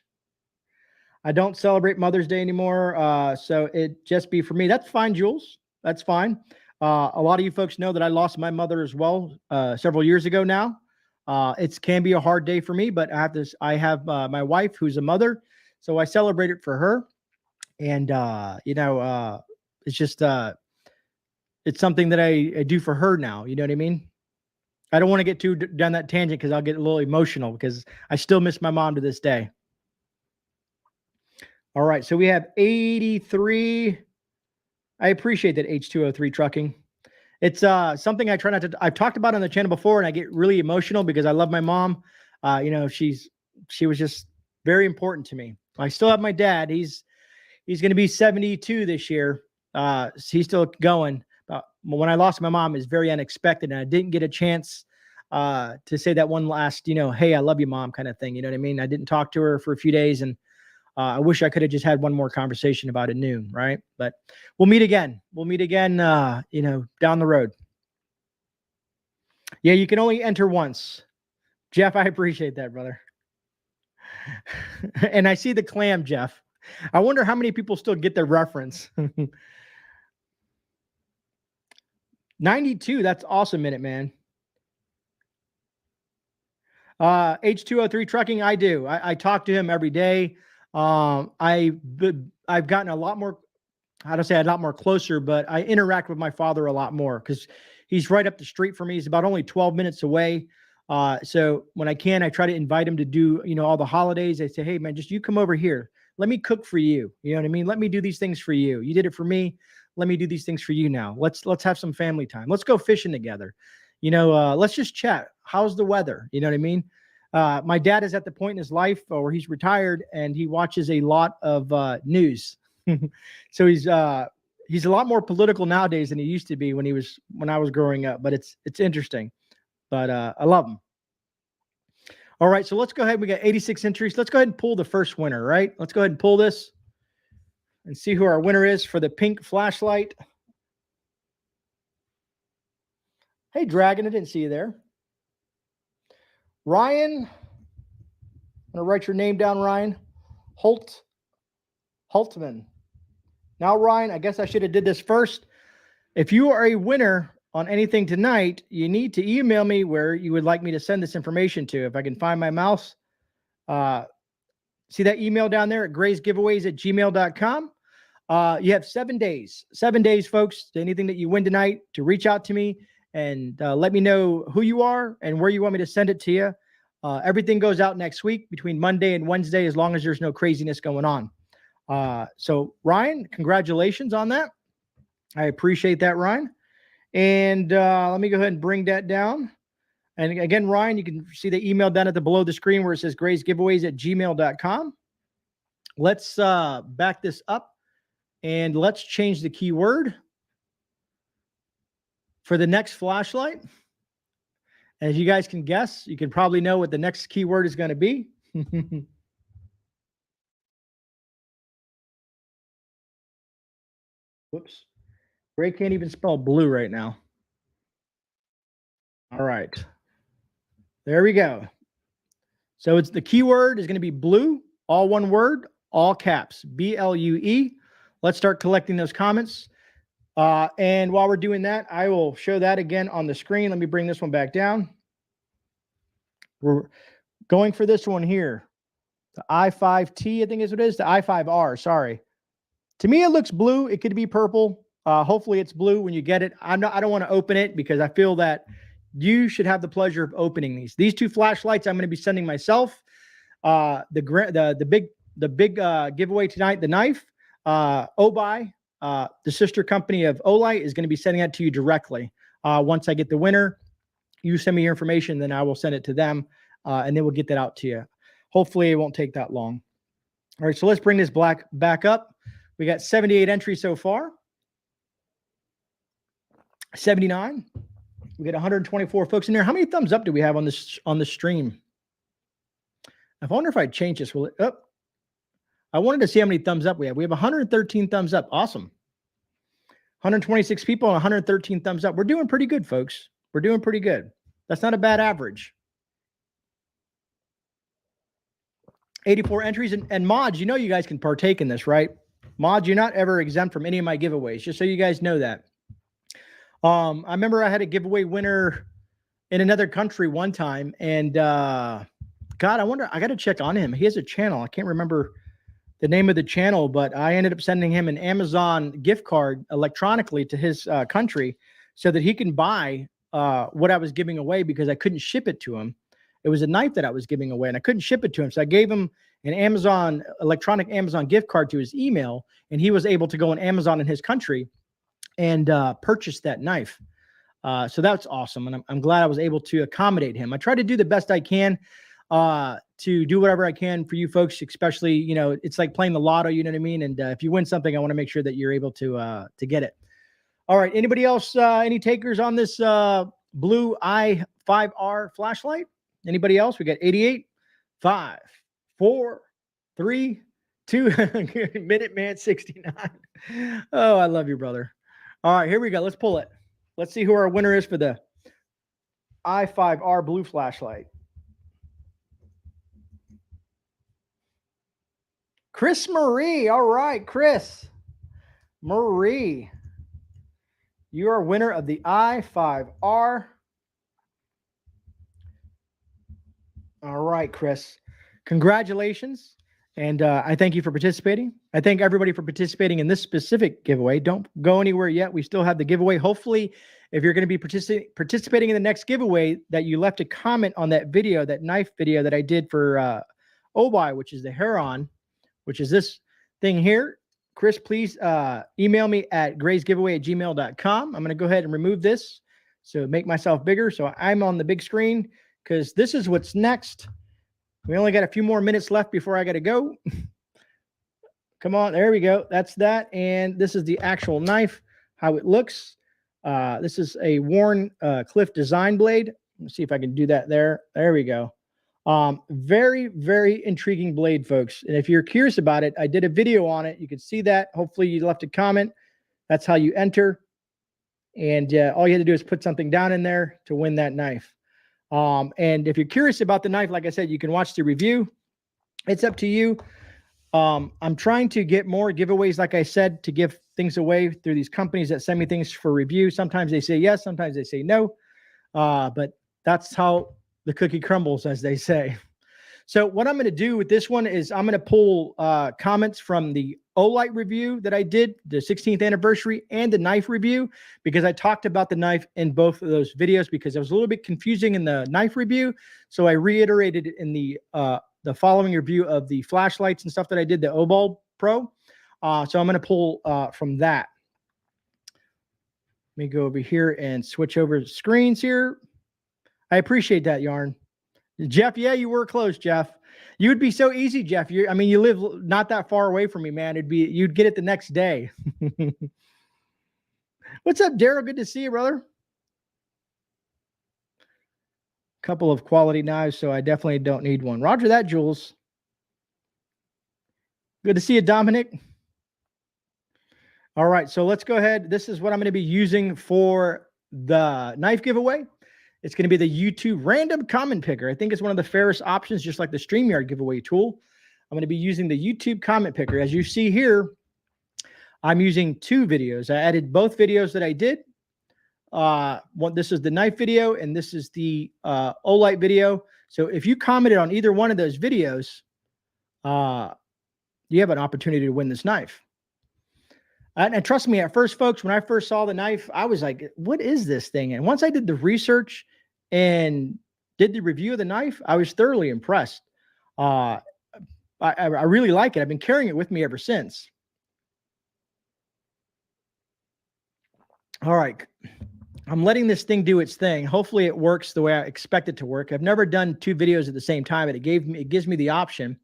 I don't celebrate Mother's Day anymore, so it just be for me. That's fine, Jules. That's fine. A lot of you folks know that I lost my mother as well several years ago now. It can be a hard day for me, but I have my wife who's a mother, so I celebrate it for her. And it's just it's something that I do for her now. You know what I mean? I don't want to get too down that tangent because I'll get a little emotional because I still miss my mom to this day. All right, so we have 83. I appreciate that, H203 Trucking. It's something I try not to. I've talked about on the channel before, and I get really emotional because I love my mom. She was just very important to me. I still have my dad. He's going to be 72 this year. He's still going. When I lost my mom, it was very unexpected, and I didn't get a chance to say that one last, hey, I love you, mom, kind of thing. You know what I mean? I didn't talk to her for a few days, and I wish I could have just had one more conversation about it noon, right? But we'll meet again. We'll meet again, down the road. Yeah, you can only enter once. Jeff, I appreciate that, brother. And I see the clam, Jeff. I wonder how many people still get the reference. 92, that's awesome, Minute Man. H203 Trucking, I do. I talk to him every day. I've gotten a lot more, how to say, a lot more closer, but I interact with my father a lot more because he's right up the street from me. He's about only 12 minutes away. So when I can, I try to invite him to do, all the holidays. I say, hey, man, just you come over here. Let me cook for you. You know what I mean? Let me do these things for you. You did it for me. Let me do these things for you now. Let's have some family time. Let's go fishing together. Let's just chat. How's the weather? You know what I mean? My dad is at the point in his life where he's retired and he watches a lot of news. So he's a lot more political nowadays than he used to be when I was growing up. But it's interesting. But I love him. All right, so let's go ahead. We got 86 entries. Let's go ahead and pull the first winner, right? Let's go ahead and pull this and see who our winner is for the pink flashlight. Hey, Dragon, I didn't see you there. Ryan, I'm going to write your name down, Ryan. Hultman. Now, Ryan, I guess I should have did this first. If you are a winner on anything tonight, you need to email me where you would like me to send this information to. If I can find my mouse, see that email down there at graysgiveaways@gmail.com. You have 7 days, folks, to anything that you win tonight to reach out to me and let me know who you are and where you want me to send it to you. Everything goes out next week between Monday and Wednesday, as long as there's no craziness going on. So Ryan, congratulations on that. I appreciate that, Ryan. And let me go ahead and bring that down. And again, Ryan, you can see the email down at the below the screen where it says graysgiveaways@gmail.com. Let's back this up and let's change the keyword for the next flashlight. As you guys can guess, you can probably know what the next keyword is going to be. Whoops. Gray can't even spell blue right now. All right. There we go. So it's the keyword is going to be blue, all one word, all caps, BLUE. Let's start collecting those comments. And while we're doing that, I will show that again on the screen. Let me bring this one back down. We're going for this one here. The I5T, I think is what it is. The I5R, sorry. To me, it looks blue. It could be purple. Hopefully it's blue when you get it. I don't want to open it because I feel that you should have the pleasure of opening these. These two flashlights I'm going to be sending myself. The big giveaway tonight, the knife, Obi, the sister company of Olight, is going to be sending that to you directly. Once I get the winner, you send me your information, then I will send it to them, and then we'll get that out to you. Hopefully it won't take that long. All right, so let's bring this back up. We got 78 entries so far. 79. We got 124 folks in there. How many thumbs up do we have on the stream? I wonder if I change this. Will it up? I wanted to see how many thumbs up we have. We have 113 thumbs up. Awesome. 126 people and 113 thumbs up. We're doing pretty good, folks. We're doing pretty good. That's not a bad average. 84 entries. And mods, you know you guys can partake in this, right? Mods, you're not ever exempt from any of my giveaways, just so you guys know that. I remember I had a giveaway winner in another country one time, and God, I wonder, I got to check on him. He has a channel. I can't remember the name of the channel, but I ended up sending him an Amazon gift card electronically to his country so that he can buy what I was giving away because I couldn't ship it to him. It was a knife that I was giving away and I couldn't ship it to him. So I gave him an electronic Amazon gift card to his email, and he was able to go on Amazon in his country and purchase that knife. So that's awesome. And I'm glad I was able to accommodate him. I try to do the best I can to do whatever I can for you folks, especially, you know, it's like playing the lotto, you know what I mean? And if you win something, I want to make sure that you're able to get it. All right. Anybody else, any takers on this blue I5R flashlight? Anybody else? We got 88, 5, 4, 3, 2, Minuteman 69. Oh, I love you, brother. All right, here we go. Let's pull it. Let's see who our winner is for the I5R blue flashlight. Chris Marie. All right, Chris Marie. You are winner of the I5R. All right, Chris. Congratulations. And I thank you for participating. I thank everybody for participating in this specific giveaway. Don't go anywhere yet. We still have the giveaway. Hopefully, if you're going to be participating in the next giveaway, that you left a comment on that video, that knife video that I did for Obi, which is the Heron, which is this thing here. Chris, please email me at graysgiveaway@gmail.com. I'm going to go ahead and remove this. So make myself bigger. So I'm on the big screen because this is what's next. We only got a few more minutes left before I got to go. Come on. There we go. That's that. And this is the actual knife, how it looks. This is a Warren Cliff design blade. Let's see if I can do that there. There we go. Very, very intriguing blade, folks. And if you're curious about it, I did a video on it. You can see that. Hopefully you left a comment. That's how you enter. And all you had to do is put something down in there to win that knife. And if you're curious about the knife, like I said, you can watch the review. It's up to you. I'm trying to get more giveaways, like I said, to give things away through these companies that send me things for review. Sometimes they say yes, sometimes they say no. But that's how the cookie crumbles, as they say. So what I'm going to do with this one is I'm going to pull comments from the Olight review that I did, the 16th anniversary, and the knife review, because I talked about the knife in both of those videos because it was a little bit confusing in the knife review. So I reiterated it in the following review of the flashlights and stuff that I did, the Obal Pro. So I'm going to pull from that. Let me go over here and switch over screens here. I appreciate that, Yarn. Jeff, yeah, you were close, Jeff. You would be so easy, Jeff. I mean, you live not that far away from me, man. You'd get it the next day. What's up, Daryl? Good to see you, brother. Couple of quality knives, so I definitely don't need one. Roger that, Jules. Good to see you, Dominic. All right, so let's go ahead. This is what I'm going to be using for the knife giveaway. It's going to be the YouTube random comment picker. I think it's one of the fairest options, just like the StreamYard giveaway tool. I'm going to be using the YouTube comment picker. As you see here, I'm using 2 videos. I added both videos that I did. This is the knife video, and this is the Olight video. So if you commented on either one of those videos, you have an opportunity to win this knife. And trust me, at first, folks, when I first saw the knife, I was like, what is this thing? And once I did the research and did the review of the knife, I was thoroughly impressed. I really like it. I've been carrying it with me ever since. All right. I'm letting this thing do its thing. Hopefully it works the way I expect it to work. I've never done 2 videos at the same time, but it gives me the option.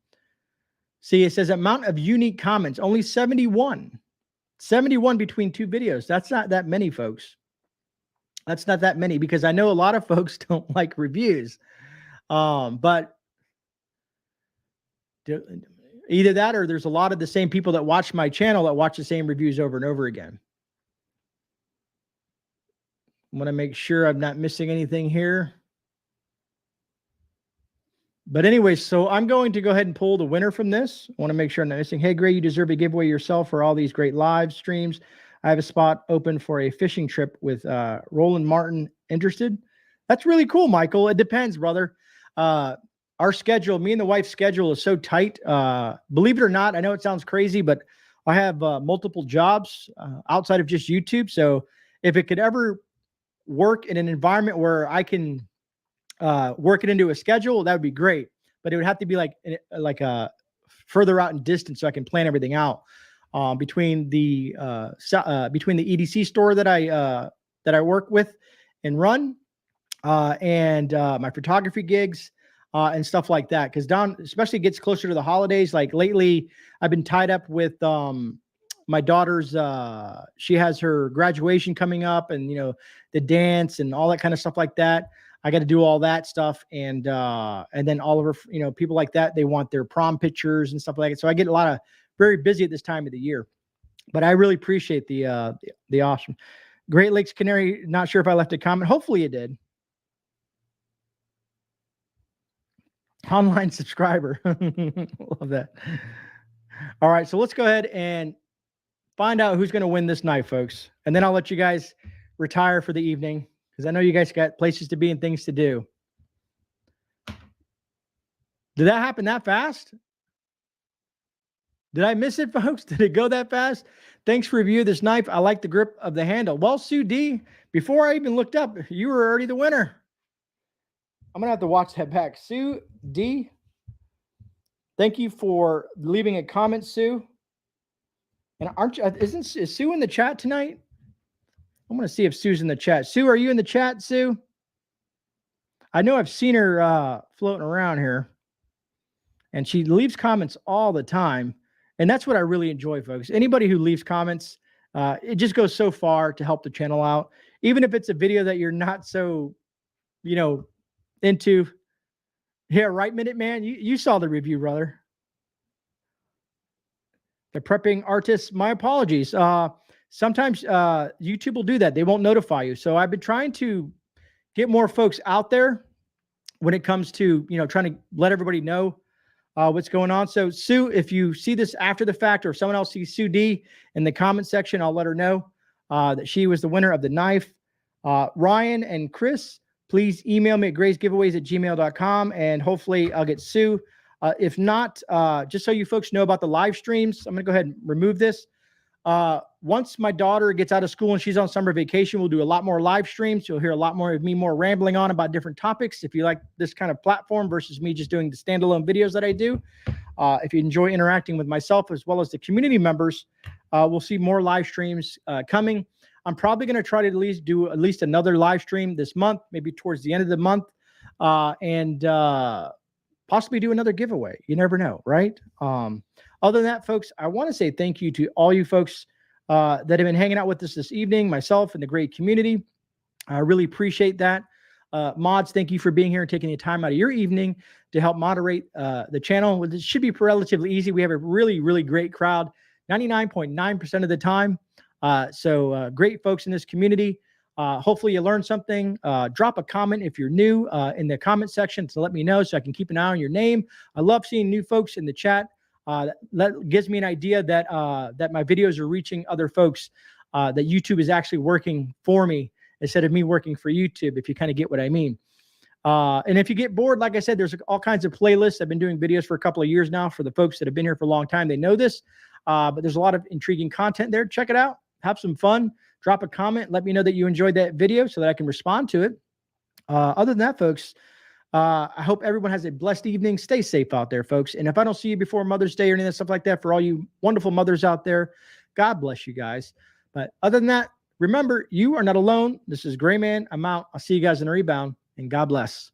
See, it says amount of unique comments, only 71. 71 between 2 videos. That's not that many, folks. That's not that many, because I know a lot of folks don't like reviews. But either that, or there's a lot of the same people that watch my channel that watch the same reviews over and over again. I want to make sure I'm not missing anything here. But anyway, so I'm going to go ahead and pull the winner from this. I want to make sure I'm not missing. Hey, Grey, you deserve a giveaway yourself for all these great live streams. I have a spot open for a fishing trip with Roland Martin. Interested? That's really cool, Michael. It depends, brother. Our schedule, me and the wife's schedule is so tight. Believe it or not, I know it sounds crazy, but I have multiple jobs outside of just YouTube. So if it could ever work in an environment where I can work it into a schedule, that would be great. But it would have to be like further out in distance, so I can plan everything out. Between the EDC store that I work with and run, and my photography gigs, and stuff like that. Because down, especially gets closer to the holidays. Like lately, I've been tied up with my daughter's. She has her graduation coming up, and the dance and all that kind of stuff like that. I got to do all that stuff, and then all of her, people like that, they want their prom pictures and stuff like that. So I get very busy at this time of the year. But I really appreciate the awesome Great Lakes Canary. Not sure if I left a comment. Hopefully you did. Online subscriber. Love that. All right, so let's go ahead and find out who's going to win this knife, folks, and then I'll let you guys retire for the evening, because I know you guys got places to be and things to do. Did that happen that fast? Did I miss it, folks? Did it go that fast? Thanks for review of this knife. I like the grip of the handle. Well, Sue D, before I even looked up, you were already the winner. I'm going to have to watch that back. Sue D, thank you for leaving a comment, Sue. And is Sue in the chat tonight? I'm going to see if Sue's in the chat. Sue, are you in the chat, Sue? I know I've seen her floating around here. And she leaves comments all the time. And that's what I really enjoy, folks. Anybody who leaves comments, it just goes so far to help the channel out. Even if it's a video that you're not so, into. Yeah, right, Minute Man? You saw the review, brother. The prepping artists, my apologies. Sometimes YouTube will do that. They won't notify you. So I've been trying to get more folks out there when it comes to, trying to let everybody know what's going on. So Sue, if you see this after the fact, or if someone else sees Sue D in the comment section, I'll let her know that she was the winner of the knife. Ryan and Chris, please email me at graysgiveaways@gmail.com, and hopefully I'll get Sue. If not, just so you folks know about the live streams, I'm going to go ahead and remove this. Once my daughter gets out of school and she's on summer vacation, we'll do a lot more live streams. You'll hear a lot more of me rambling on about different topics. If you like this kind of platform versus me just doing the standalone videos that I do, if you enjoy interacting with myself as well as the community members, we'll see more live streams coming. I'm probably going to try to do at least another live stream this month, maybe towards the end of the month, and possibly do another giveaway. You never know, right? Other than that, folks, I want to say thank you to all you folks that have been hanging out with us this evening, myself and the great community. I really appreciate that. Mods, thank you for being here and taking the time out of your evening to help moderate the channel. It should be relatively easy. We have a really, really great crowd, 99.9% of the time. So great folks in this community. Hopefully you learned something. Drop a comment if you're new in the comment section to let me know so I can keep an eye on your name. I love seeing new folks in the chat. That gives me an idea that that my videos are reaching other folks, that YouTube is actually working for me instead of me working for YouTube, if you kind of get what I mean. And if you get bored, like I said, there's all kinds of playlists. I've been doing videos for a couple of years now. For the folks that have been here for a long time, they know this. But there's a lot of intriguing content there. Check it out. Have some fun. Drop a comment. Let me know that you enjoyed that video so that I can respond to it. Other than that, folks, I hope everyone has a blessed evening. Stay safe out there, folks. And if I don't see you before Mother's Day or any of that stuff like that, for all you wonderful mothers out there, God bless you guys. But other than that, remember, you are not alone. This is GreyMan. I'm out. I'll see you guys in a rebound, and God bless.